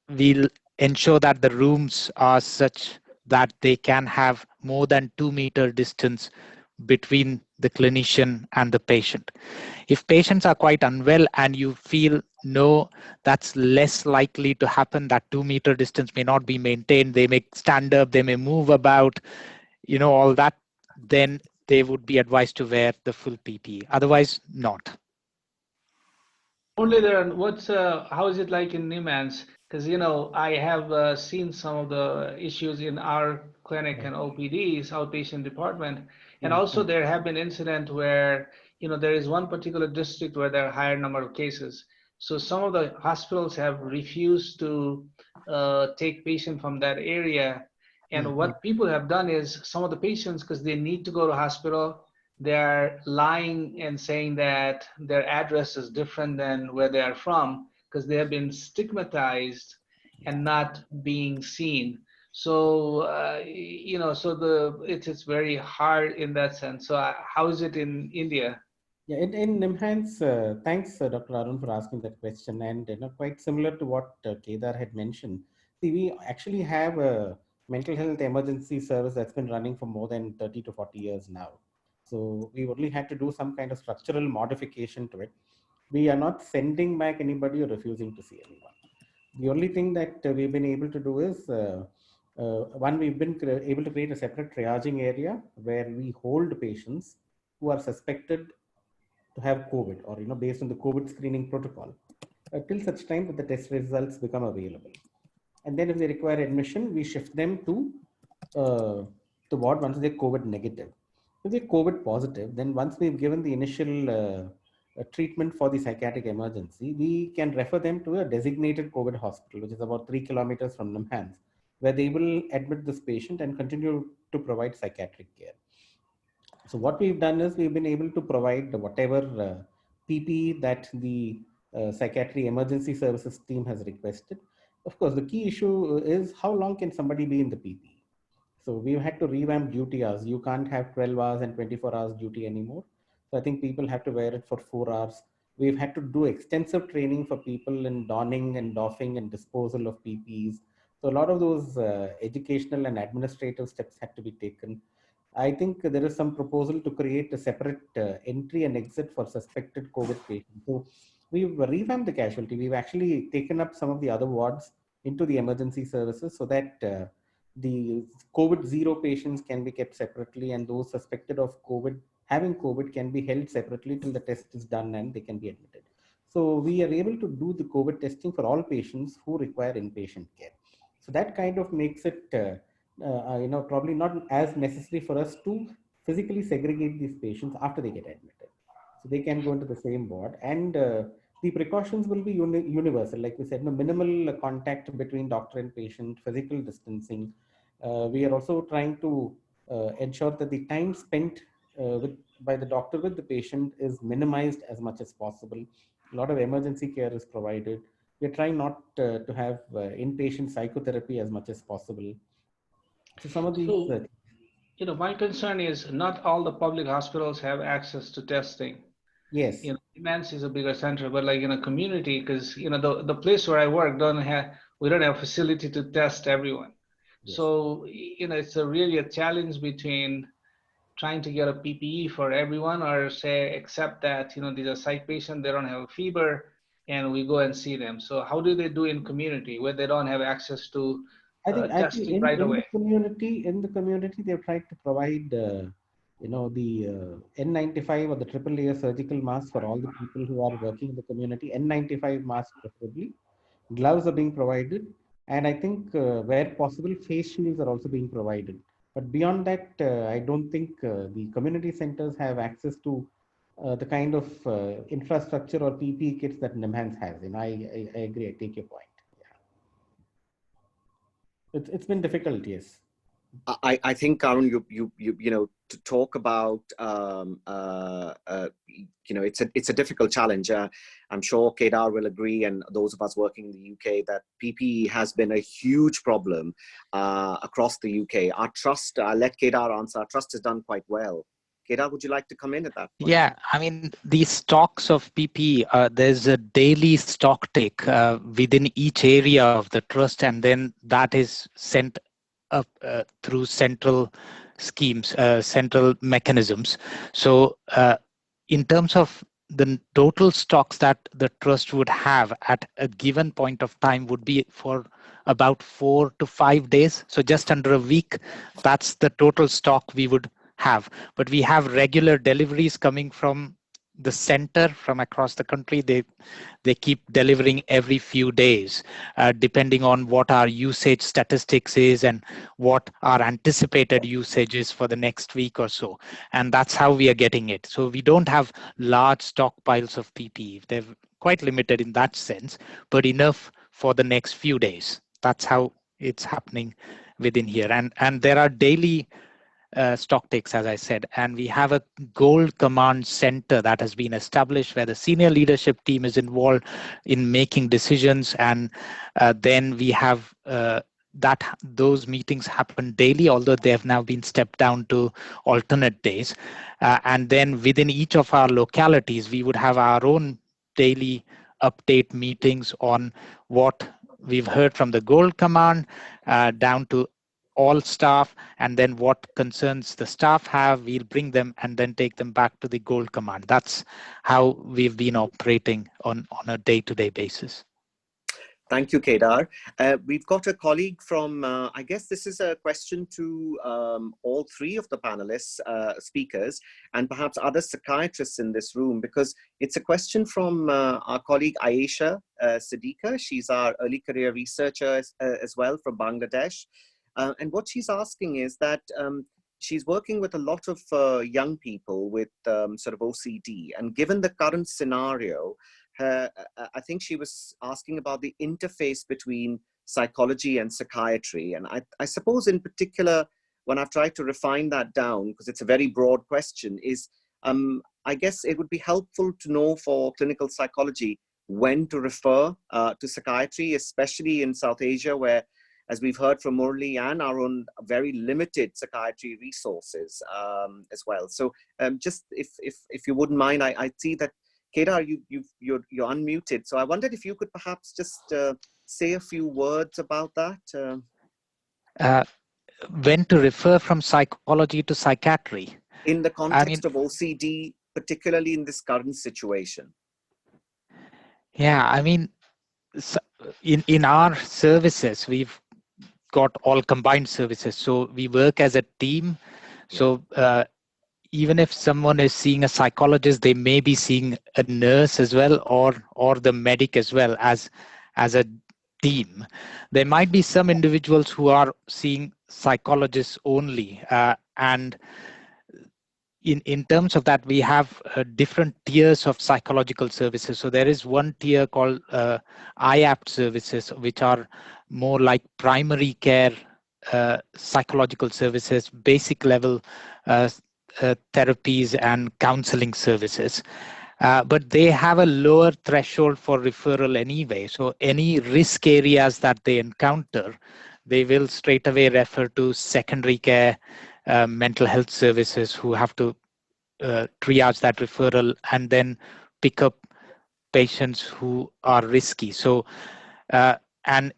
we'll ensure that the rooms are such that they can have more than 2-meter distance between the clinician and the patient. If patients are quite unwell and you feel no, that's less likely to happen, that 2-meter distance may not be maintained, they may stand up, they may move about, all that, then they would be advised to wear the full PPE. Otherwise, not. Only there, how is it like in Niemann's? Because, I have seen some of the issues in our clinic and OPDs, outpatient department. And also there have been incidents where, there is one particular district where there are a higher number of cases. So some of the hospitals have refused to take patients from that area. And what people have done is some of the patients, because they need to go to hospital, they're lying and saying that their address is different than where they are from because they have been stigmatized and not being seen. So, it's very hard in that sense. So how is it in India? Yeah, in NIMHANS, thanks, Dr. Arun, for asking that question. And quite similar to what Kedar had mentioned. See, we actually have a mental health emergency service that's been running for more than 30 to 40 years now. So we only had to do some kind of structural modification to it. We are not sending back anybody or refusing to see anyone. The only thing that we've been able to do is, one, we've been able to create a separate triaging area where we hold patients who are suspected to have COVID or, based on the COVID screening protocol till such time that the test results become available. And then if they require admission, we shift them to the ward once they're COVID negative. If they're COVID positive, then once we've given the initial treatment for the psychiatric emergency, we can refer them to a designated COVID hospital, which is about 3 kilometers from NIMHANS, where they will admit this patient and continue to provide psychiatric care. So what we've done is we've been able to provide whatever PPE that the psychiatry emergency services team has requested. Of course, the key issue is how long can somebody be in the PPE? So we've had to revamp duty hours. You can't have 12 hours and 24 hours duty anymore. So I think people have to wear it for 4 hours. We've had to do extensive training for people in donning and doffing and disposal of PPEs. So a lot of those educational and administrative steps had to be taken. I think there is some proposal to create a separate entry and exit for suspected COVID patients. So we've revamped the casualty. We've actually taken up some of the other wards into the emergency services so that the COVID zero patients can be kept separately, and those suspected of having COVID can be held separately till the test is done and they can be admitted. So we are able to do the COVID testing for all patients who require inpatient care. So that kind of makes it probably not as necessary for us to physically segregate these patients after they get admitted. So they can go into the same ward, and the precautions will be universal. Like we said, minimal contact between doctor and patient, physical distancing. We are also trying to ensure that the time spent by the doctor with the patient is minimized as much as possible. A lot of emergency care is provided. We're trying not to have inpatient psychotherapy as much as possible. So some of these... my concern is not all the public hospitals have access to testing. Yes. Immense is a bigger center, but like in a community, because the place where I work we don't have a facility to test everyone. Yes. So it's really a challenge between trying to get a PPE for everyone, or say accept that these are psych patients, they don't have a fever, and we go and see them. So how do they do in community where they don't have access to testing right away? In the community, they've tried to provide the N95 or the triple layer surgical mask for all the people who are working in the community. N95 mask preferably. Gloves are being provided, and I think where possible, face shields are also being provided. But beyond that, I don't think the community centers have access to the kind of infrastructure or PPE kits that NIMHANS has. And I agree. I take your point. Yeah. It's been difficult, yes. I think, Arun, you to talk about it's a difficult challenge. I'm sure Kedar will agree, and those of us working in the UK, that PPE has been a huge problem across the UK. Our trust, I'll let Kedar answer. Our trust has done quite well. Kedar, would you like to come in at that point? Yeah, I mean, the stocks of PPE, there's a daily stock take within each area of the trust, and then that is sent up through central schemes, central mechanisms. So in terms of the total stocks that the trust would have at a given point of time would be for about 4 to 5 days. So just under a week, that's the total stock we would have. But we have regular deliveries coming from the center from across the country. They keep delivering every few days, depending on what our usage statistics is and what our anticipated usage is for the next week or so. And that's how we are getting it. So we don't have large stockpiles of PPE. They're quite limited in that sense, but enough for the next few days. That's how it's happening within here. And there are daily stock takes, as I said, and we have a gold command center that has been established where the senior leadership team is involved in making decisions, and then we have those meetings happen daily, although they have now been stepped down to alternate days. And then within each of our localities, we would have our own daily update meetings on what we've heard from the gold command down to all staff, and then what concerns the staff have, we'll bring them and then take them back to the gold command. That's how we've been operating on a day-to-day basis. Thank you, Kedar. We've got a colleague from, I guess this is a question to all three of the panelists, speakers, and perhaps other psychiatrists in this room, because it's a question from our colleague Ayesha Siddiqa. She's our early career researcher as well from Bangladesh. And what she's asking is that she's working with a lot of young people with sort of OCD. And given the current scenario, I think she was asking about the interface between psychology and psychiatry. And I suppose in particular, when I've tried to refine that down, because it's a very broad question, is I guess it would be helpful to know for clinical psychology when to refer to psychiatry, especially in South Asia, where, as we've heard from Murli and Arun, very limited psychiatry resources as well. So just if you wouldn't mind, I see that Kedar, you're unmuted. So I wondered if you could perhaps just say a few words about that. When to refer from psychology to psychiatry? In the context of OCD, particularly in this current situation. Yeah, I mean, in our services, we've got all combined services. So we work as a team. So even if someone is seeing a psychologist, they may be seeing a nurse as well, or the medic as well as a team. There might be some individuals who are seeing psychologists only. And in terms of that, we have different tiers of psychological services. So there is one tier called IAPT services, which are more like primary care psychological services, basic level therapies and counseling services. But they have a lower threshold for referral anyway. So any risk areas that they encounter, they will straight away refer to secondary care mental health services, who have to triage that referral and then pick up patients who are risky. So, and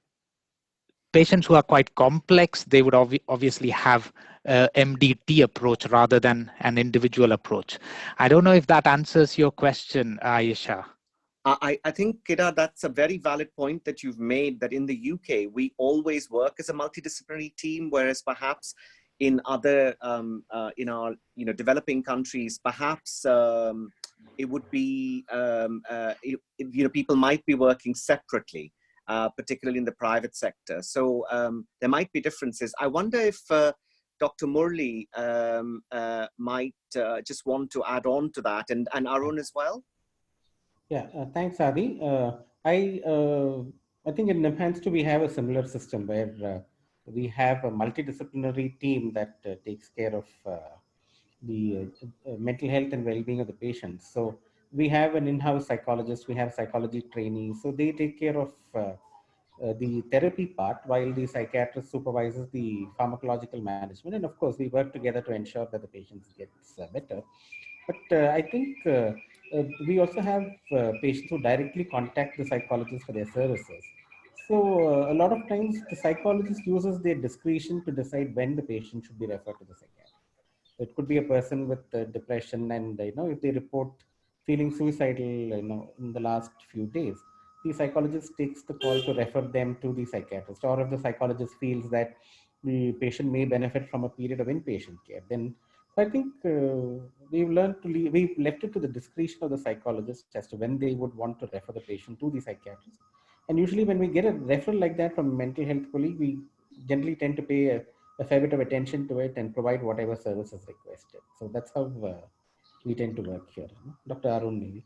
patients who are quite complex, they would obviously have MDT approach rather than an individual approach. I don't know if that answers your question, Ayesha. I think, Kedar, that's a very valid point that you've made, that in the UK, we always work as a multidisciplinary team, whereas perhaps in other, in our developing countries, perhaps it would be, people might be working separately, particularly in the private sector. So there might be differences. I wonder if Dr. Murli might just want to add on to that, and Arun as well. Yeah, thanks, Adi. I think in Nepal we have a similar system where we have a multidisciplinary team that takes care of the mental health and well-being of the patients. So we have an in-house psychologist, we have psychology trainees, so they take care of the therapy part, while the psychiatrist supervises the pharmacological management. And of course, we work together to ensure that the patient gets better. But I think we also have patients who directly contact the psychologist for their services. So a lot of times the psychologist uses their discretion to decide when the patient should be referred to the psychiatrist. It could be a person with depression, and if they report feeling suicidal, in the last few days, the psychologist takes the call to refer them to the psychiatrist. Or if the psychologist feels that the patient may benefit from a period of inpatient care, then I think we've left it to the discretion of the psychologist as to when they would want to refer the patient to the psychiatrist. And usually when we get a referral like that from a mental health colleague, we generally tend to pay a fair bit of attention to it and provide whatever service is requested. So that's how we tend to work here. Dr. Arun, maybe.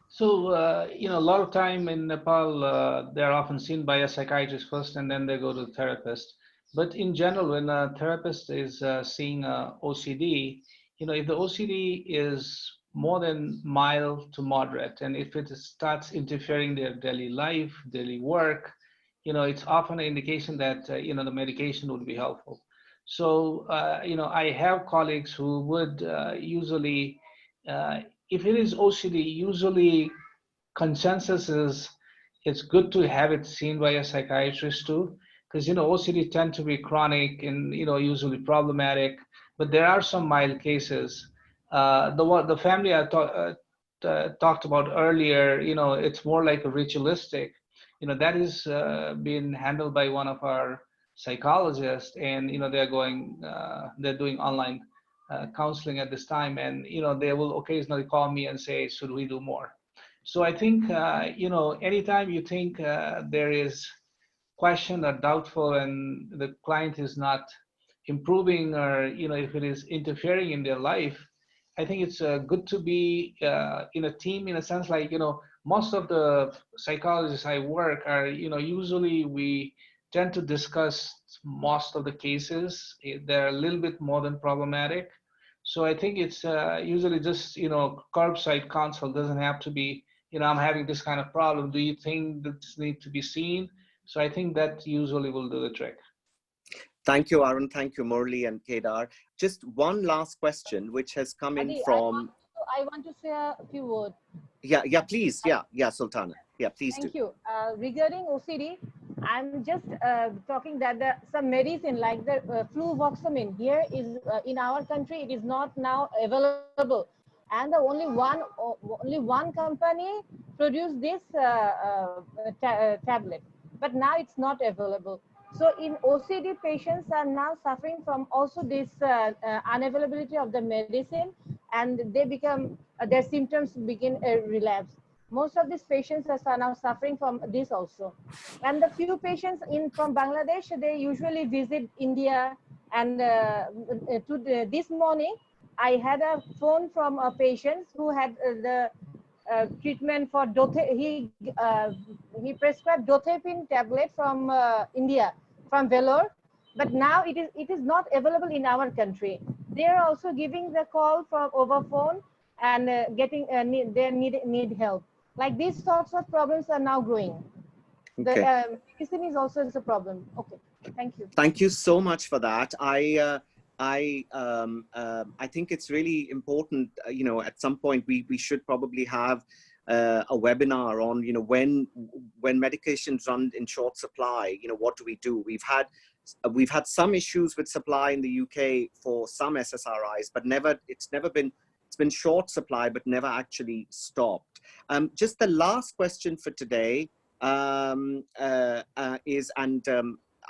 So, a lot of time in Nepal, they're often seen by a psychiatrist first and then they go to the therapist. But in general, when a therapist is seeing OCD, if the OCD is more than mild to moderate, and if it starts interfering their daily life, daily work, it's often an indication that, the medication would be helpful. So, I have colleagues who would usually, if it is OCD, usually consensus is it's good to have it seen by a psychiatrist too, because OCD tend to be chronic and usually problematic, but there are some mild cases. The family I talked about earlier, it's more like a ritualistic, that is being handled by one of our psychologists, and they're doing online counseling at this time, and they will occasionally call me and say, should we do more? So I think anytime you think there is question or doubtful and the client is not improving, or if it is interfering in their life, I think it's good to be in a team, in a sense, like most of the psychologists I work are usually we tend to discuss most of the cases. They're a little bit more than problematic. So I think it's usually just curbside consult. Doesn't have to be I'm having this kind of problem. Do you think this needs to be seen? So I think that usually will do the trick. Thank you, Arun. Thank you, Murli and Kedar. Just one last question, which has come in from... I want to say a few words. Yeah, please. Yeah, Sultana. Yeah, please do. Thank you. Regarding OCD, I'm just talking that some medicine like the fluvoxamine here is in our country, it is not now available. And the only one company produced this tablet, but now it's not available. So in OCD, patients are now suffering from also this unavailability of the medicine, and they become their symptoms begin a relapse. Most of these patients are now suffering from this also. And the few patients from Bangladesh, they usually visit India. And this morning, I had a phone from a patient who had the treatment for he prescribed dothepin tablet from India, from Vellore, but now it is not available in our country. They are also giving the call from over phone and they need help. Like these sorts of problems are now growing. Okay. The medicine is also a problem. Okay, thank you. Thank you so much for that. I think it's really important, at some point we should probably have a webinar on, when medications run in short supply, what do we do? We've had some issues with supply in the UK for some SSRIs, but it's been short supply, but never actually stopped. Just the last question for today is,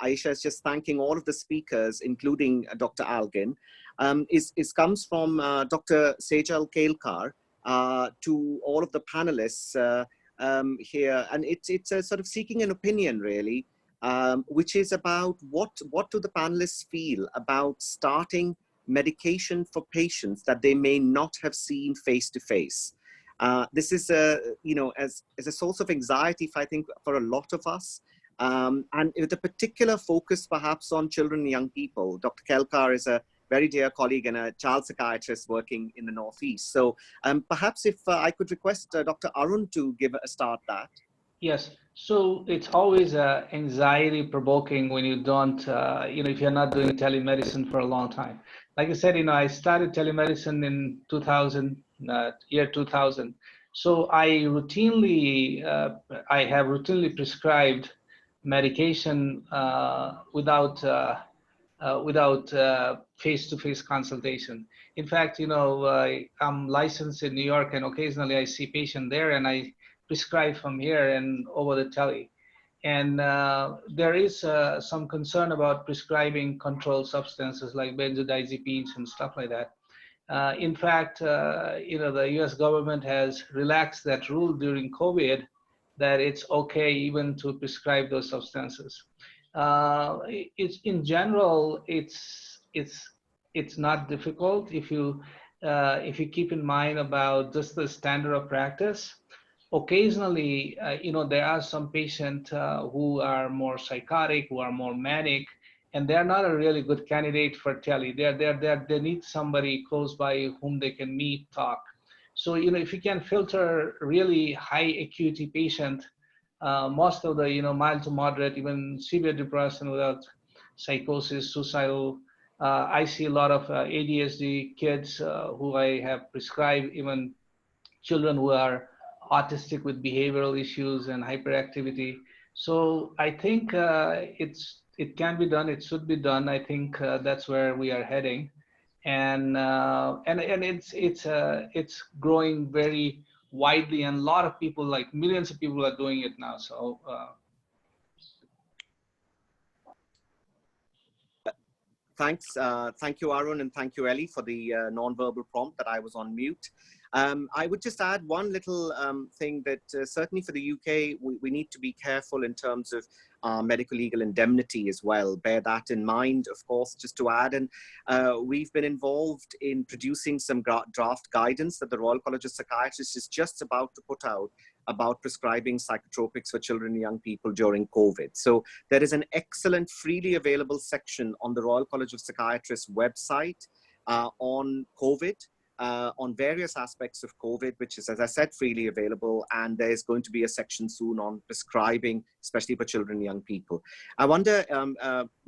Aisha is just thanking all of the speakers, including Dr. Algin, comes from Dr. Sejal Kelkar to all of the panelists here. And it's a sort of seeking an opinion, really, which is about what do the panelists feel about starting medication for patients that they may not have seen face to face. This is as a source of anxiety, I think, for a lot of us. And with a particular focus perhaps on children and young people. Dr. Kelkar is a very dear colleague and a child psychiatrist working in the Northeast. So perhaps if I could request Dr. Arun to give a start that. Yes, so it's always anxiety provoking when you don't, if you're not doing telemedicine for a long time. Like I said, I started telemedicine in year 2000. So I have routinely prescribed medication without face-to-face consultation. In fact, I'm licensed in New York, and occasionally I see patients there, and I prescribe from here and over the tele. And there is some concern about prescribing controlled substances like benzodiazepines and stuff like that. In fact, the U.S. government has relaxed that rule during COVID, that it's okay even to prescribe those substances. It's in general, it's not difficult if you keep in mind about just the standard of practice. Occasionally, there are some patients who are more psychotic, who are more manic, and they're not a really good candidate for tele. They need somebody close by whom they can meet, talk. So, if you can filter really high acuity patient, most of the, mild to moderate, even severe depression without psychosis, suicidal, I see a lot of ADHD kids who I have prescribed, even children who are autistic with behavioral issues and hyperactivity. So I think it can be done. It should be done. I think that's where we are heading, and it's growing very widely, and a lot of people, like millions of people, are doing it now. So. Thanks. Thank you, Arun, and thank you, Ellie, for the non-verbal prompt that I was on mute. I would just add one little thing that certainly for the UK, we need to be careful in terms of medical legal indemnity as well. Bear that in mind, of course, just to add. And we've been involved in producing some draft guidance that the Royal College of Psychiatrists is just about to put out about prescribing psychotropics for children and young people during COVID. So there is an excellent freely available section on the Royal College of Psychiatrists website on COVID, on various aspects of COVID, which is, as I said, freely available. And there's going to be a section soon on prescribing, especially for children and young people. I wonder,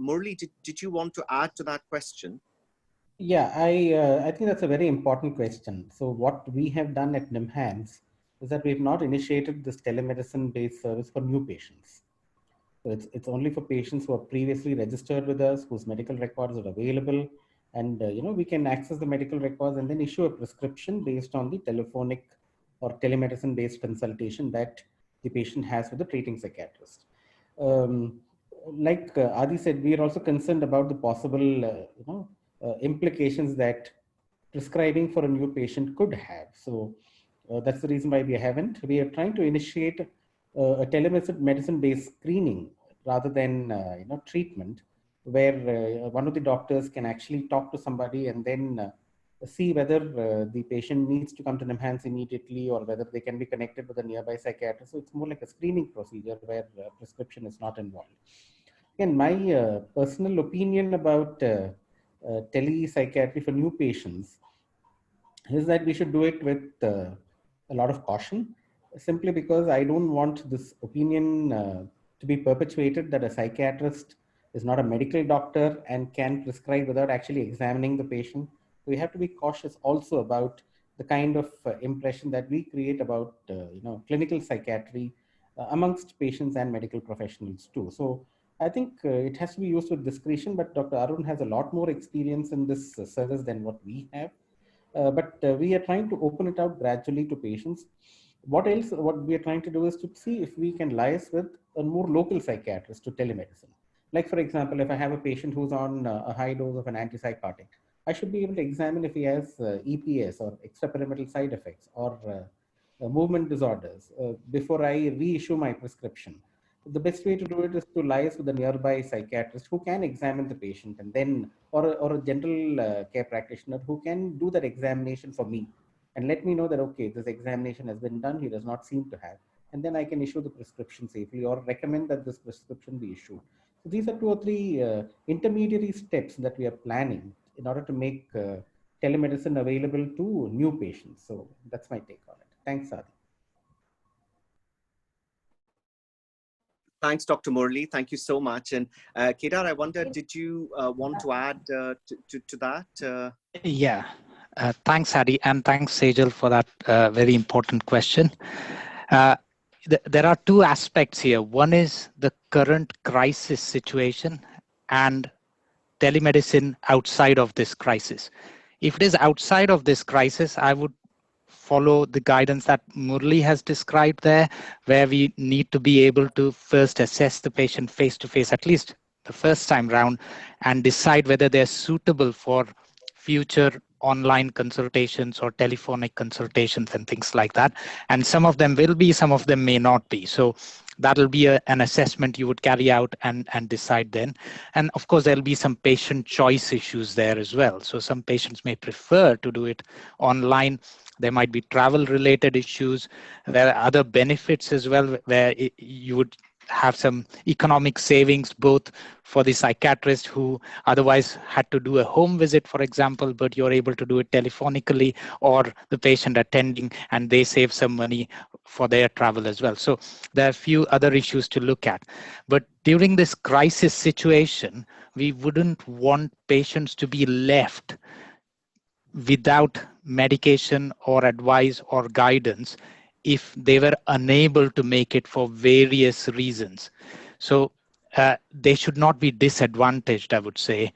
Murli, did you want to add to that question? Yeah, I think that's a very important question. So what we have done at NIMHANS is that we've not initiated this telemedicine-based service for new patients. So it's only for patients who are previously registered with us, whose medical records are available, and we can access the medical records and then issue a prescription based on the telephonic or telemedicine-based consultation that the patient has with the treating psychiatrist. Like Adi said, we are also concerned about the possible implications that prescribing for a new patient could have. So that's the reason why we haven't. We are trying to initiate a telemedicine-based screening rather than treatment, where one of the doctors can actually talk to somebody and then see whether the patient needs to come to NIMHANS immediately or whether they can be connected with a nearby psychiatrist. So it's more like a screening procedure where prescription is not involved. Again, my personal opinion about tele-psychiatry for new patients is that we should do it with a lot of caution, simply because I don't want this opinion to be perpetuated that a psychiatrist is not a medical doctor and can prescribe without actually examining the patient. We have to be cautious also about the kind of impression that we create about clinical psychiatry amongst patients and medical professionals too. So I think it has to be used with discretion, but Dr. Arun has a lot more experience in this service than what we have. But we are trying to open it out gradually to patients. What we are trying to do is to see if we can liaise with a more local psychiatrist to telemedicine. Like, for example, if I have a patient who's on a high dose of an antipsychotic, I should be able to examine if he has EPS or extrapyramidal side effects or movement disorders before I reissue my prescription. The best way to do it is to liaise with a nearby psychiatrist who can examine the patient, and then, or a general care practitioner who can do that examination for me and let me know that, okay, this examination has been done, he does not seem to have, and then I can issue the prescription safely or recommend that this prescription be issued. So these are 2 or 3 intermediary steps that we are planning in order to make telemedicine available to new patients. So that's my take on it. Thanks, Adi. Thanks, Dr. Murli. Thank you so much. And Kedar, I wonder, did you want to add to that? Yeah. Thanks, Adi, and thanks, Sejal, for that very important question. There are 2 aspects here. One is the current crisis situation and telemedicine outside of this crisis. If it is outside of this crisis, I would follow the guidance that Murli has described there, where we need to be able to first assess the patient face to face, at least the first time round, and decide whether they're suitable for future online consultations or telephonic consultations and things like that. And some of them will be, some of them may not be. So that'll be an assessment you would carry out and decide then. And of course, there'll be some patient choice issues there as well. So some patients may prefer to do it online. There might be travel related issues. There are other benefits as well, where you would have some economic savings, both for the psychiatrist who otherwise had to do a home visit, for example, but you're able to do it telephonically, or the patient attending and they save some money for their travel as well. So there are a few other issues to look at. But during this crisis situation, we wouldn't want patients to be left without medication or advice or guidance if they were unable to make it for various reasons. So they should not be disadvantaged, I would say,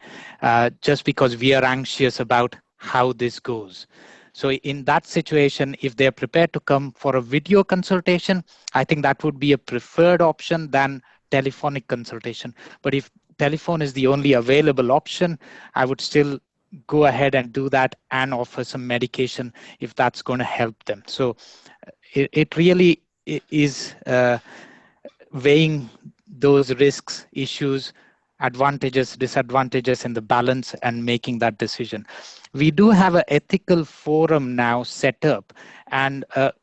just because we are anxious about how this goes. So in that situation, if they're prepared to come for a video consultation, I think that would be a preferred option than telephonic consultation. But if telephone is the only available option, I would still go ahead and do that and offer some medication if that's going to help them. So it really is weighing those risks, issues, advantages, disadvantages in the balance and making that decision. We do have an ethical forum now set up, and a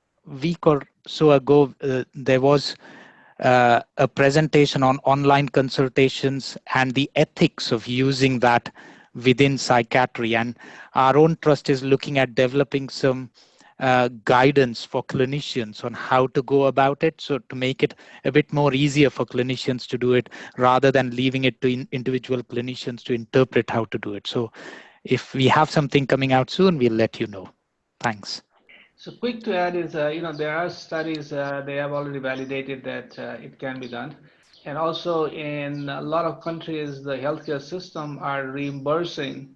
week or so ago, there was a presentation on online consultations and the ethics of using that within psychiatry. And our own trust is looking at developing some guidance for clinicians on how to go about it, so to make it a bit more easier for clinicians to do it rather than leaving it to individual clinicians to interpret how to do it. So if we have something coming out soon, we'll let you know. Thanks. So quick to add is, there are studies, they have already validated that it can be done. And also in a lot of countries, the healthcare system are reimbursing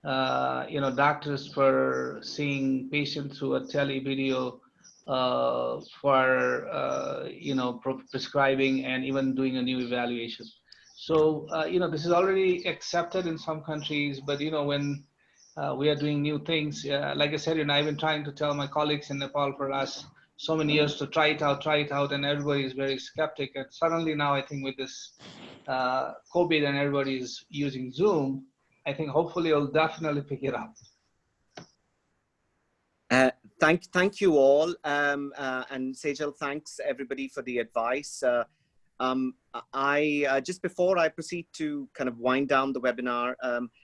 doctors for seeing patients through a tele video for prescribing and even doing a new evaluation. So this is already accepted in some countries, but when we are doing new things, like I said, I've been trying to tell my colleagues in Nepal for us so many years to try it out, and everybody is very skeptic. And suddenly now, I think with this COVID and everybody is using Zoom, I think hopefully it'll definitely pick it up. Thank you all. And Sejal, thanks everybody for the advice. Just before I proceed to kind of wind down the webinar,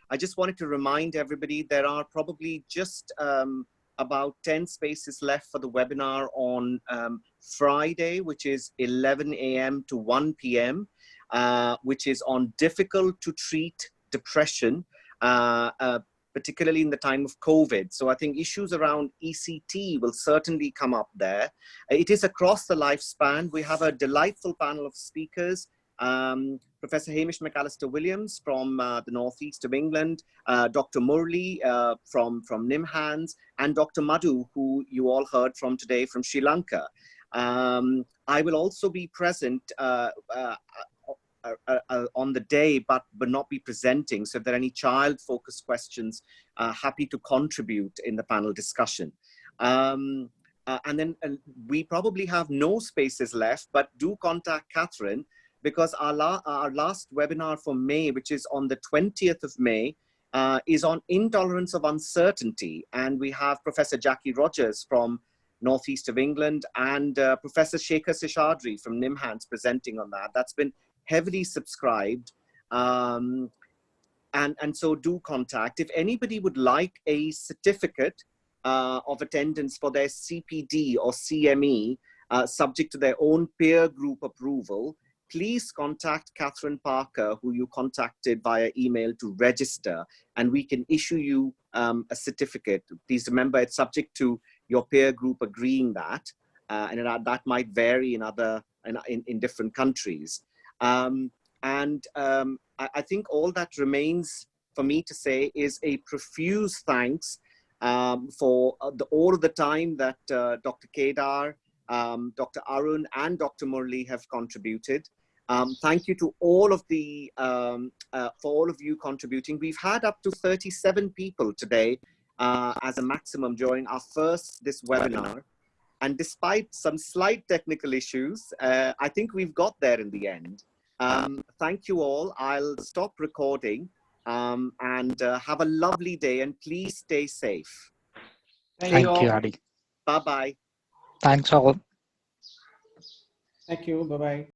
I just wanted to remind everybody there are probably just about 10 spaces left for the webinar on Friday, which is 11 a.m. to 1 p.m., which is on difficult to treat depression, particularly in the time of COVID. So I think issues around ECT will certainly come up there. It is across the lifespan. We have a delightful panel of speakers. Professor Hamish McAllister-Williams from the northeast of England, Dr. Murli from NIMHANS, and Dr. Madhu, who you all heard from today from Sri Lanka. I will also be present on the day, but not be presenting. So if there are any child-focused questions, happy to contribute in the panel discussion. And then we probably have no spaces left, but do contact Catherine, because our last webinar for May, which is on the 20th of May, is on intolerance of uncertainty. And we have Professor Jackie Rogers from northeast of England and Professor Shekhar Seshadri from NIMHANS presenting on that. That's been heavily subscribed, and so do contact. If anybody would like a certificate of attendance for their CPD or CME, subject to their own peer group approval, please contact Catherine Parker, who you contacted via email, to register, and we can issue you a certificate. Please remember, it's subject to your peer group agreeing that, and that might vary in different countries. I think all that remains for me to say is a profuse thanks for all of the time that Dr. Kedar, Dr. Arun, and Dr. Murli have contributed. Thank you to all of the for all of you contributing. We've had up to 37 people today as a maximum during our this webinar. And despite some slight technical issues, I think we've got there in the end. Thank you all. I'll stop recording and have a lovely day, and please stay safe. Thank you, Adi. Bye-bye. Thanks all. Thank you. Bye-bye.